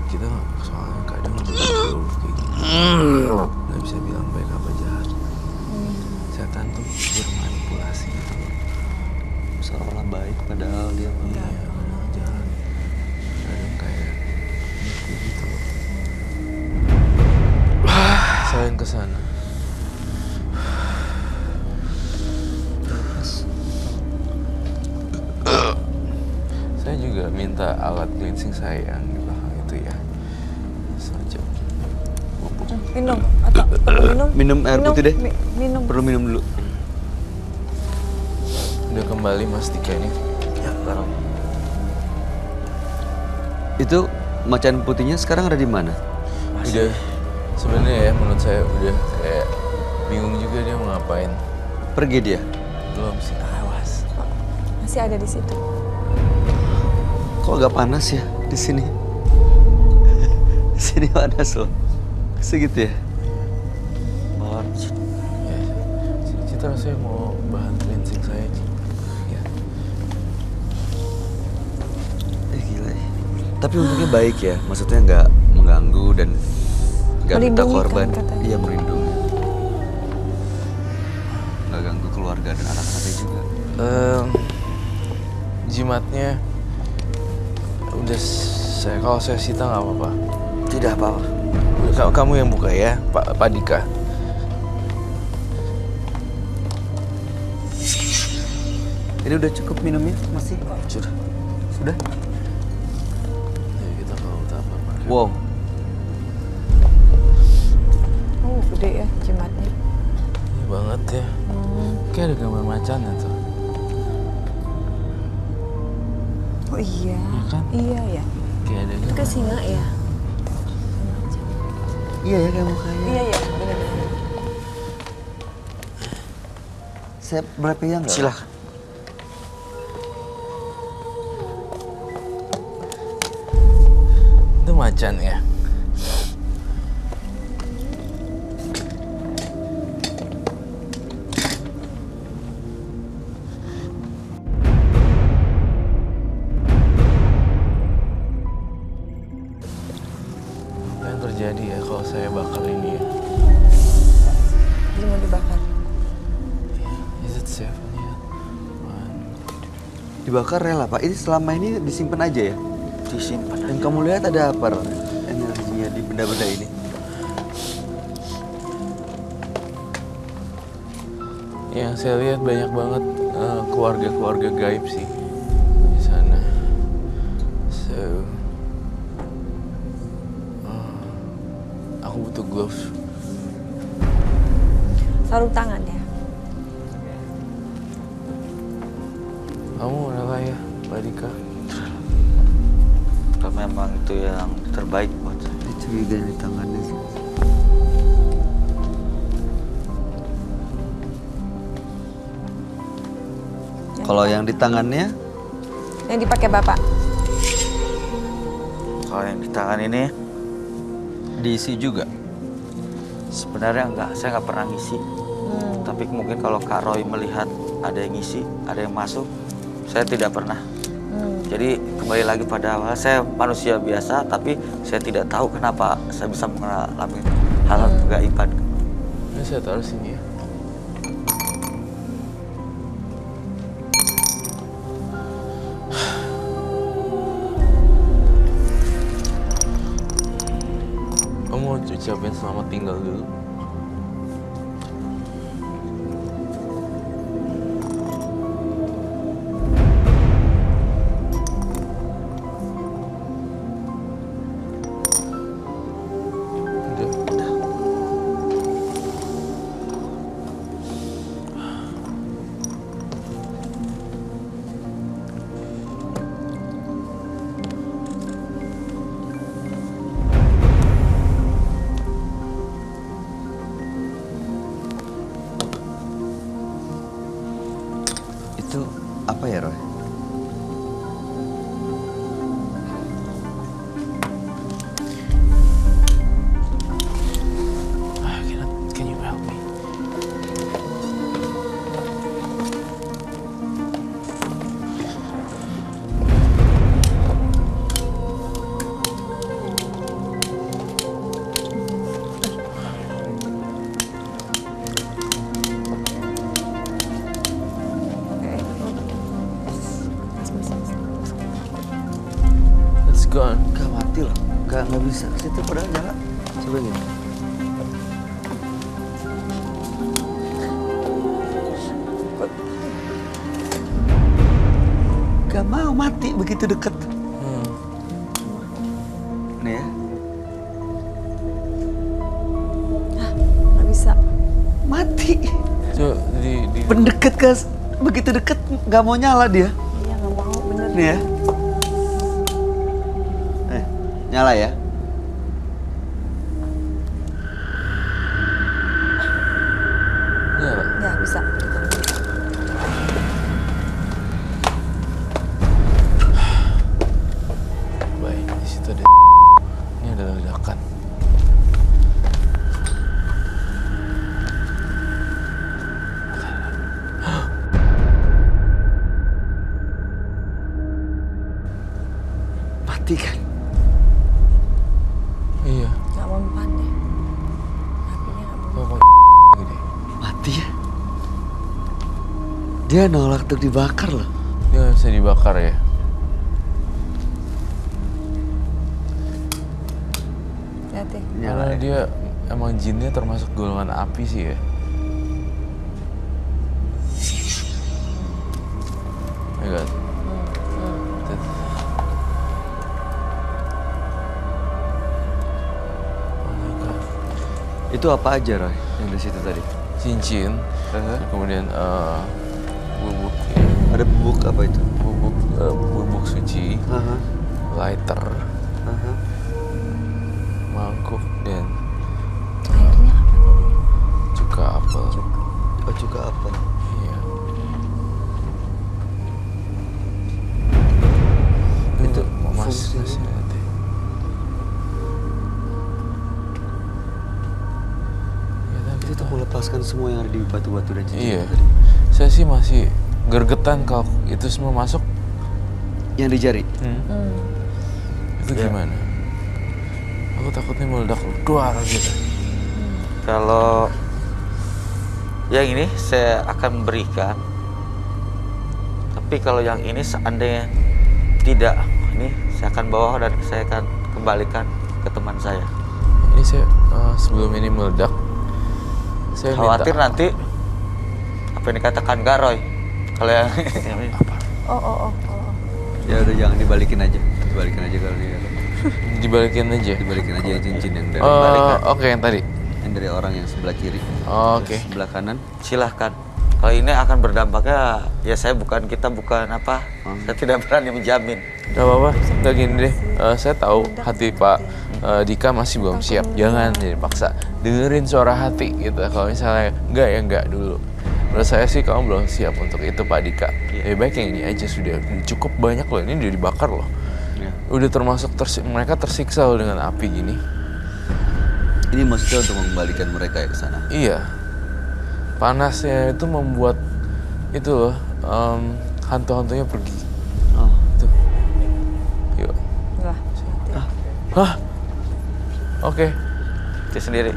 Kita soalnya kadang kayak gini. Nggak bisa bilang baik apa jahat. Setan tuh bermanipulasi gitu. Seolah baik padahal dia Iya, kadang jahat. Kadang kayak nipu gitu loh. Selain ke sana. Saya juga minta alat cleansing saya yang di belakang itu ya. Sengaja. Minum atau perlu minum? Minum air putih deh. Minum. Perlu minum dulu. Udah kembali Mas Dika ini. Ya, kalau Itu macan putihnya sekarang ada di mana? Udah sebenarnya ya menurut saya udah kayak bingung juga dia mau ngapain. Pergi dia. Belum sih, awas. Masih ada di situ. Kok agak panas ya di sini? Di sini panas loh. Segitu ya? mohon Ya, Citra saya mau bahan cleansing saya nih. Ya. Gila ya. Tapi untungnya baik ya. Maksudnya nggak mengganggu dan nggak minta Melindungi kan korban. katanya. Iya, melindungi. Nggak ganggu keluarga dan anak-anaknya juga. Jimatnya udah kalau saya sita nggak apa-apa. tidak apa-apa. Kamu yang buka ya, Pak Dika. Ini udah cukup minumnya masih? Sudah. Sudah? Ya, kita kalau tak apa-apa. Wow. Oh, gede ya jimatnya. Ini banget ya. Kayak ada gambar macannya tuh. Oh iya. Iya kan? Iya ya. Kayak ada Itu gambar. singa ya. Iya ya kayak mukanya. Iya ya, benar-benar. Saya boleh pegang nggak? Silakan. Itu macan ya. Apa yang terjadi ya kalau saya bakar ini ya? Dia mau dibakar. Is it safe? Ya. Dibakar rela Pak. Ini selama ini disimpan aja ya? Disimpan. Dan kamu lihat ada apa energinya di benda-benda ini? Yang saya lihat banyak banget keluarga-keluarga gaib sih di sana. So, aku butuh gloves. Sarung tangan ya. Kamu rela ya, Pak Dika? Kalau memang itu yang terbaik buat saya. Ini curiga di tangannya sih. Kalau yang di tangannya, Yang dipakai Bapak. Kalau yang di tangan ini diisi juga. sebenarnya enggak, saya nggak pernah ngisi. Tapi mungkin kalau Kak Roy melihat ada yang ngisi, ada yang masuk, saya tidak pernah. Jadi kembali lagi pada awal, saya manusia biasa, tapi saya tidak tahu kenapa saya bisa mengalami hal-hal kegaiban. Ini saya taruh sini ya. ngucapin selamat tinggal dulu. Udah. Itu apa ya, Roy? Can you help me? It's gone. Gak mati loh. Gak bisa ke situ padahal nyala. Coba gini. Gak mau mati begitu deket. Nih ya. Nggak bisa. Mati. Coba di Pendekat guys. Begitu deket gak mau nyala dia. Iya nggak mau bener. Nih ya. Nyala ya. nyala. Nggak bisa. Baik, di situ ada. Ini ada ledakan. Mati kan. Iya. Nggak mempan ya. Apinya nggak mempan. Bapak gini. Mati ya. Dia nolak untuk dibakar loh. Dia nggak bisa dibakar ya. Hati. Nyala Karena ya. dia emang jinnya termasuk golongan api sih ya. Oh my God. Oh my God. Itu apa aja Roy yang di situ tadi? Cincin, kemudian bubuk ya, Ada bubuk apa itu? bubuk suci, Aha, lighter, aha. mangkuk dan Airnya apa tadi? cuka apel. Oh juga apa? Iya. Itu mas fungsinya. masih ada. Ya, tapi Itu untuk melepaskan semua yang ada di batu-batu dan cincin Iya. itu tadi. Saya sih masih gergetan kalau itu semua masuk. Yang di jari. Itu Ya. gimana? Aku takutnya meledak duar gitu. Kalau yang ini saya akan berikan, tapi kalau yang ini seandainya tidak, ini saya akan bawa dan saya akan kembalikan ke teman saya. Ini saya sebelum ini meledak, saya Khawatir minta nanti apa yang dikatakan Garoy. Kalau yang ini. Oh. Ya udah jangan dibalikin aja. Dibalikin aja kalau dia. dibalikin aja. Dibalikin aja yang cincin yang dari Oke, yang tadi. yang dari orang yang sebelah kiri. Oke. Sebelah kanan. Silahkan. Kalau ini akan berdampaknya, ya kita bukan apa, saya tidak berani menjamin. Gak apa-apa, gak gini deh. Saya tahu hati Pak Dika masih belum siap. Jangan jadi paksa. Dengerin suara hati gitu. Kalau misalnya enggak ya enggak dulu. Menurut saya sih kamu belum siap untuk itu Pak Dika. Lebih baik yang ini aja sudah cukup banyak loh. Ini udah dibakar loh. Ya. Udah termasuk mereka tersiksa loh dengan api gini. Ini maksudnya untuk mengembalikan mereka ya ke sana. Iya. Panasnya itu membuat itu loh hantu-hantunya pergi. Oh. Tuh. Yuk. Lah. Hah? Oke. Itu sendiri.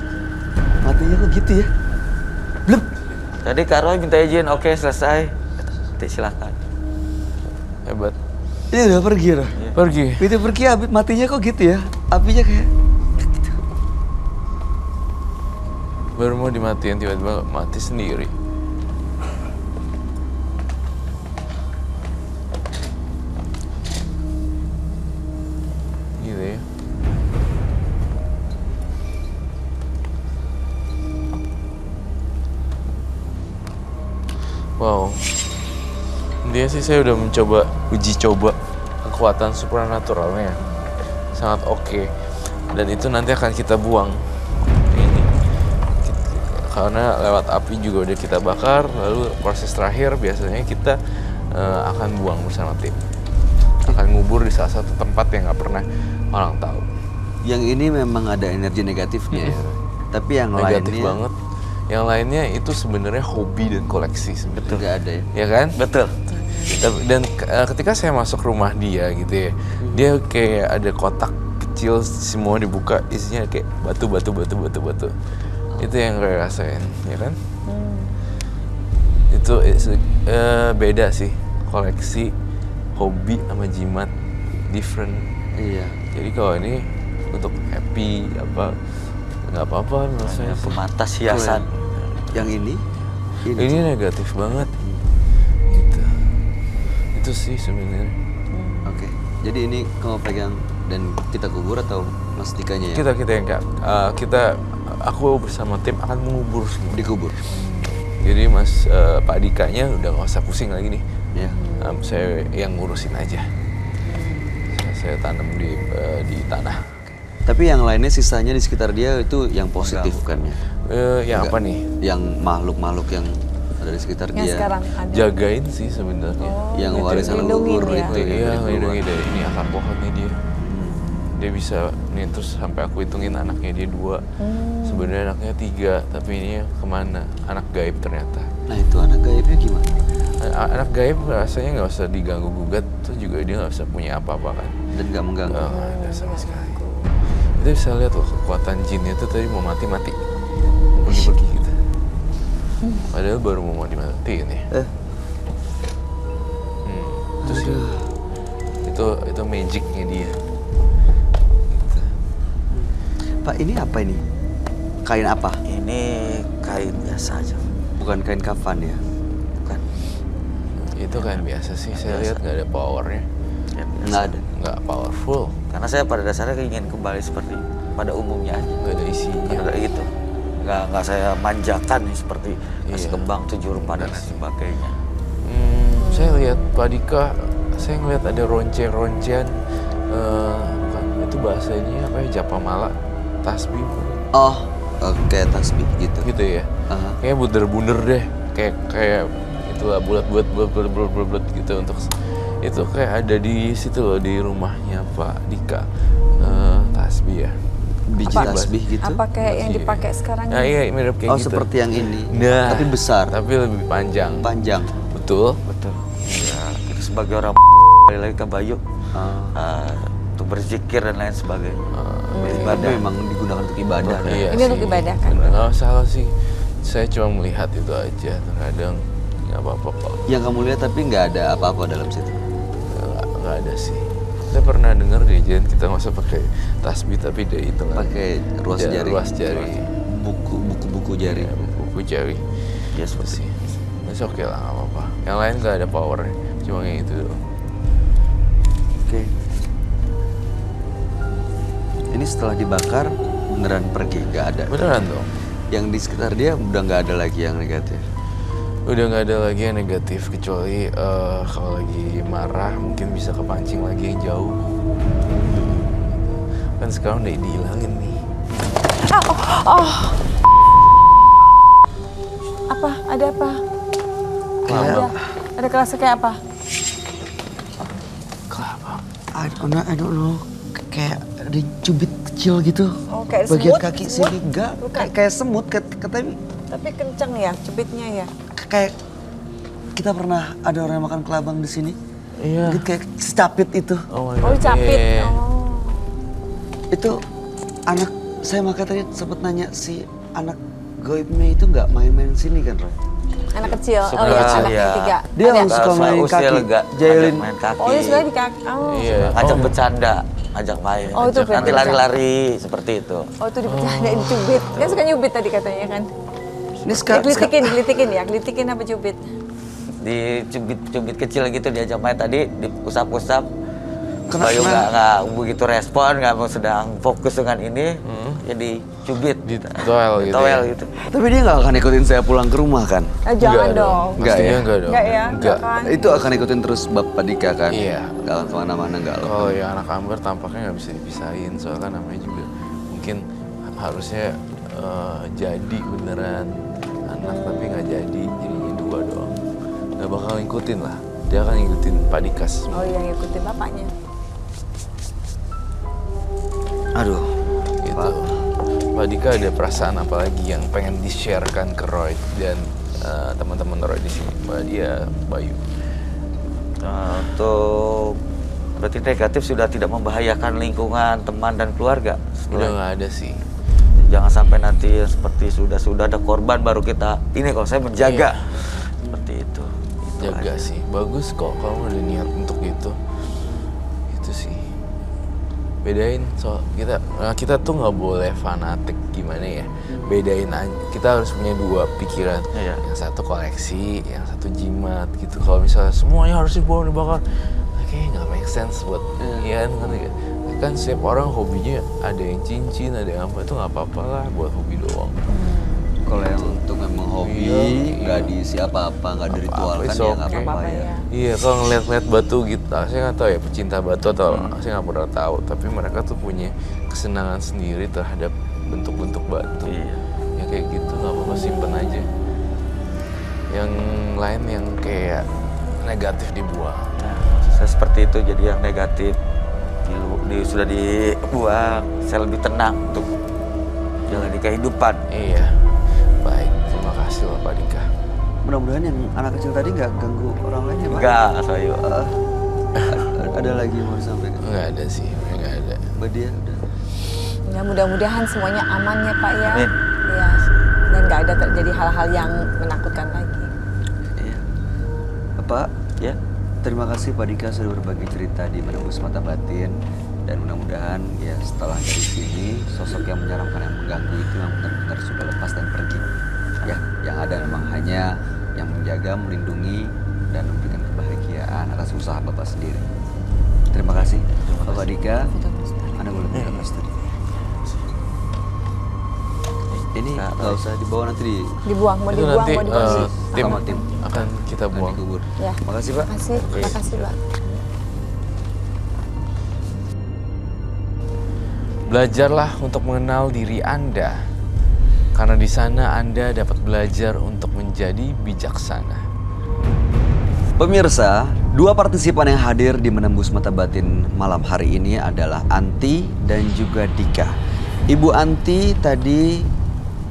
Matinya kok gitu ya? Blep. Tadi Kak Roy minta izin, oke selesai. Silahkan. Hebat. Ini udah pergi loh. Pergi. Itu pergi matinya kok gitu ya? Apinya kayak gitu. Baru mau dimatiin tiba-tiba mati sendiri. Gitu ya. Wow. Dia sih saya udah mencoba uji coba kekuatan supernaturalnya. Sangat oke. Dan itu nanti akan kita buang. Ini. Karena lewat api juga udah kita bakar, lalu proses terakhir biasanya kita akan buang bersama tim. Akan ngubur di salah satu tempat yang nggak pernah orang tahu. Yang ini memang ada energi negatifnya ya. Tapi yang Negatif lainnya banget. Yang lainnya itu sebenarnya hobi dan koleksi sebenarnya. nggak ada ya. Ya kan? Betul. Dan ketika saya masuk rumah dia gitu ya, dia kayak ada kotak kecil semua dibuka, isinya kayak batu. Itu yang gue rasain, ya kan? Itu beda sih, koleksi, hobi sama jimat, different. Iya. Jadi kalau ini untuk happy nggak apa-apa menurut saya. Pematas hiasan. Yang ini? Ini negatif banget. Gitu. Itu sih sebenarnya. Oke. Jadi ini kamu pegang dan kita kubur atau Mas Dikanya ya? Kita yang aku bersama tim akan mengubur semua. Dikubur. Jadi Pak Dikanya udah nggak usah pusing lagi nih. Ya. Saya yang ngurusin aja. Saya tanam di tanah. Tapi yang lainnya sisanya di sekitar dia itu yang positif kan ya? Yang Enggak. apa nih? Yang makhluk-makhluk yang ada di sekitar Yang dia. sekarang ada. Jagain sih sebenarnya. Yang gitu. warisan Lindungin leluhur ya. itu ya. Iya, dari lindungi keluar. dari ini akar pohonnya dia. Dia bisa nih terus sampai aku hitungin anaknya dia 2. Sebenarnya anaknya 3, tapi ini kemana? Anak gaib ternyata. Nah itu anak gaibnya gimana? Anak gaib rasanya nggak usah diganggu gugat, tuh juga dia nggak usah punya apa-apa kan. Dan nggak mengganggu. Nggak ada sama sekali. Itu bisa lihat loh kekuatan jinnya itu tadi mau mati-mati, pergi-pergi gitu. Padahal baru mau dimatiin ya. Itu sih. Itu magicnya dia. Gitu. Pak ini apa ini? Kain apa? Ini kain biasa aja. Bukan kain kafan ya? Bukan. Itu kan biasa sih, saya lihat nggak ada powernya, Ya, biasa. Nggak ada. nggak powerful, Karena saya pada dasarnya ingin kembali seperti pada umumnya aja. nggak ada isinya. Ada itu. Nggak saya manjakan nih seperti es Iya. kembang 7 rupa dan lain sebagainya. Saya lihat Pak Dika, saya ngeliat ada ronce-roncean, itu bahasanya apa ya, Japamala, tasbih, Oh, oke tasbih gitu. gitu ya. Aha. Kayak bunder-bunder deh, kayak itulah bulat gitu untuk itu kayak ada di situ loh di rumahnya Pak Dika, tasbih ya. Biji Apa? tasbih gitu. Apa kayak yang Iya. dipakai sekarang Nah ini? iya mirip kayak Oh gitu. seperti yang ini. Nah, Tapi besar. tapi lebih panjang. Panjang. Betul. Betul. Ya, kita sebagai orang balik lagi ke Bayu untuk berzikir dan lain sebagainya. Ibadah memang digunakan untuk ibadah. Iya Ini untuk sih. ibadah kan? Bener, nggak salah sih. Saya cuma melihat itu aja. Terkadang nggak apa-apa kok. Yang kamu lihat tapi nggak ada apa-apa dalam situ. Nggak ada sih. Saya pernah dengar diajarin kita nggak usah pakai tasbih tapi dia itu Pakai ruas jari. Ruas jari. Buku jari. Ya, buku jari. Ya seperti Sih. Masih oke lah nggak apa-apa. Yang lain nggak ada powernya. Cuma yang itu doang. Oke. Ini setelah dibakar beneran pergi, nggak ada. Beneran dong. Yang di sekitar dia udah nggak ada lagi yang negatif. Udah nggak ada lagi yang negatif kecuali kalau lagi marah mungkin bisa kepancing lagi yang jauh. Kan sekarang udah dihilangin nih. Apa? Ada apa? Ada kerasa kayak apa? Kelapa. I don't know. Kayak ada cubit kecil gitu. Oh, kayak Bagian semut? kaki Semut? sini enggak. Bukan. Kayak semut. Katanya Tapi kenceng ya, cubitnya ya. kayak kita pernah ada orang yang makan kelabang di sini. Iya. Gitu kayak secapit itu. Oh my Oh, God. capit. Iya. Oh. Itu anak saya makanya tadi sempat nanya si anak goibnya itu nggak main-main sini kan, Roy? Anak kecil. Oh Suka, ya, anak iya. yang 3. Dia langsung suka main usia kaki, lega, jailin. ajak main kaki. Oh, dia sebenarnya di kaki. Oh. Iya. Ajak Oh, bercanda. ajak main. Oh, itu Nanti berarti lari-lari seperti itu. Oh itu dibercandain cubit. Dia suka nyubit tadi katanya kan. Ini sekarang Gelitikin apa cubit? Dicubit-cubit kecil gitu diajak main tadi, diusap-usap. Kenapa? Bayu nggak begitu respon, nggak mau sedang fokus dengan ini, jadi cubit. Di toel gitu Toel ya? gitu. Tapi dia nggak akan ikutin saya pulang ke rumah kan? Jangan dong. Enggak ya? Enggak dong. Enggak ya? Enggak. kan? Itu akan ikutin terus Bapak Dika kan? Iya. Nggak akan kemana-mana, nggak loh. Kalau yang anak Amber tampaknya nggak bisa dipisahin, soalnya kan namanya juga mungkin harusnya jadi beneran anak tapi nggak jadi, jadinya 2 doang. Nggak bakal ngikutin lah, dia akan ngikutin Pak Dika semua. Oh yang ngikutin bapaknya. Aduh, Gitu. Pak Dika ada perasaan apa lagi yang pengen di-sharekan ke Roy dan teman-teman Roy di sini, Mbak dia, Bayu. Untuk berarti negatif sudah tidak membahayakan lingkungan, teman dan keluarga. Udah nggak ada sih. Jangan sampai nanti seperti sudah ada korban baru kita ini kalau saya menjaga seperti itu. Itu Jaga aja. sih, bagus kok kamu udah niat untuk itu. Itu sih. Bedain soal kita tuh nggak boleh fanatik gimana ya. Bedain aja. Kita harus punya 2 pikiran. Iya. Yang satu koleksi, yang satu jimat gitu. Kalau misalnya semuanya harus dibuang dibakar, kayaknya nggak make sense buat Ian kan setiap orang hobinya ada yang cincin, ada yang apa, itu nggak apa-apa lah buat hobi doang. kalau yang untuk memang hobi, Iya. nggak diisi apa-apa, nggak diritualkan, It's ya nggak okay. apa-apa ya. Iya, kalau ngeliat-ngeliat batu gitu, saya nggak tahu ya pecinta batu atau saya nggak pernah tahu. Tapi mereka tuh punya kesenangan sendiri terhadap bentuk-bentuk batu. Iya. Ya kayak gitu nggak apa-apa, simpen aja. Yang lain yang kayak negatif dibuang. Nah, saya seperti itu, jadi yang negatif sudah dibuang, saya lebih tenang untuk jalani kehidupan. Iya, baik. Terima kasih loh Pak Dika. Mudah-mudahan yang anak kecil tadi nggak ganggu orang lain ya, Pak? Enggak, saya Ada lagi yang mau disampaikan? Nggak ada sih, nggak ada. Mbak Dia udah. Ya mudah-mudahan semuanya aman ya Pak ya. Amin. Ya. Dan nggak ada terjadi hal-hal yang menakutkan lagi. Iya. Bapak, ya. terima kasih Pak Dika sudah berbagi cerita di Menembus Mata Batin. Dan mudah-mudahan ya setelah dari sini sosok yang menyeramkan yang mengganggu itu yang benar-benar sudah lepas dan pergi. Ya, yang ada memang hanya yang menjaga, melindungi dan memberikan kebahagiaan atas usaha Bapak sendiri. Terima kasih Bapak Dika. Anda boleh minta plaster. Ini nggak usah dibawa, nanti Dibuang, mau Itu dibuang, nanti mau dikasih. tim sama tim akan kita buang. dikubur. Ya. Makasih Pak. Terima kasih Pak. Belajarlah untuk mengenal diri Anda, karena di sana Anda dapat belajar untuk menjadi bijaksana. Pemirsa, 2 partisipan yang hadir di Menembus Mata Batin malam hari ini adalah Anti dan juga Dika. Ibu Anti tadi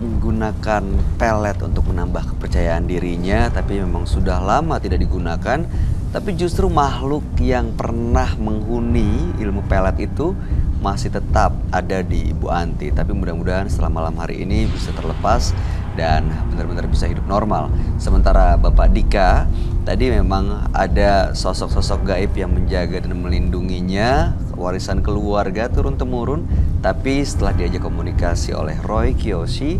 menggunakan pelet untuk menambah kepercayaan dirinya, tapi memang sudah lama tidak digunakan. Tapi justru makhluk yang pernah menghuni ilmu pelet itu masih tetap ada di Ibu Anti. Tapi mudah-mudahan setelah malam hari ini bisa terlepas dan benar-benar bisa hidup normal. Sementara Bapak Dika, tadi memang ada sosok-sosok gaib yang menjaga dan melindunginya, warisan keluarga turun-temurun. Tapi setelah diajak komunikasi oleh Roy Kiyoshi,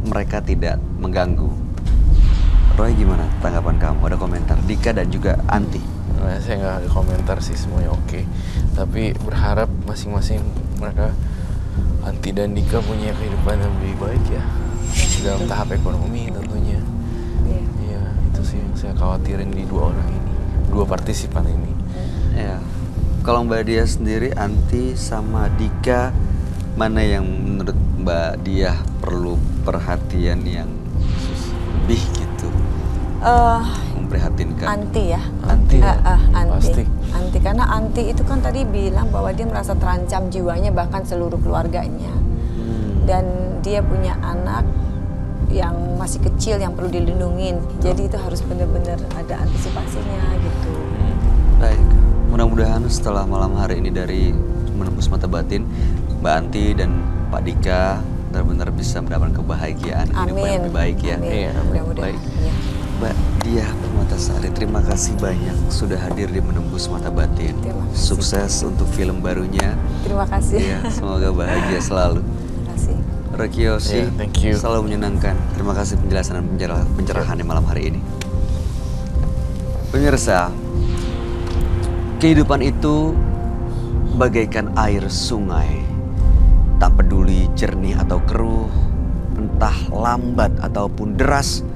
mereka tidak mengganggu. Roy, gimana tanggapan kamu? Ada komentar Dika dan juga Anti? Nah, saya nggak ada komentar sih, semuanya oke. Tapi berharap masing-masing mereka, Anti dan Dika, punya kehidupan yang lebih baik ya. Dalam tahap ekonomi tentunya. Iya. Iya, itu sih yang saya khawatirin di 2 orang ini, 2 partisipan ini. Ya. Kalau Mbak Dia sendiri, Anti sama Dika, mana yang menurut Mbak Dia perlu perhatian yang lebih gitu? Memprihatinkan. Anti ya. Anti ya? Anti. Pasti. Anti karena Anti itu kan tadi bilang bahwa dia merasa terancam jiwanya, bahkan seluruh keluarganya. Dan dia punya anak yang masih kecil yang perlu dilindungin. Jadi itu harus benar-benar ada antisipasinya gitu. Baik, mudah-mudahan setelah malam hari ini dari Menembus Mata Batin, Mbak Anti dan Pak Dika benar-benar bisa mendapatkan kebahagiaan, hidup yang Amin. lebih baik ya. Amin. Iya, Mudah-mudahan. baik. Ya. Mbak Diah Permatasari, terima kasih banyak sudah hadir di Menembus Mata Batin. Terima kasih. Sukses untuk film barunya. Terima kasih. Ya, semoga bahagia selalu. Terima kasih. Roy Kiyoshi, Yeah, thank you. selalu menyenangkan. Terima kasih penjelasan dan pencerahannya malam hari ini. Pemirsa, kehidupan itu bagaikan air sungai. Tak peduli jernih atau keruh, entah lambat ataupun deras,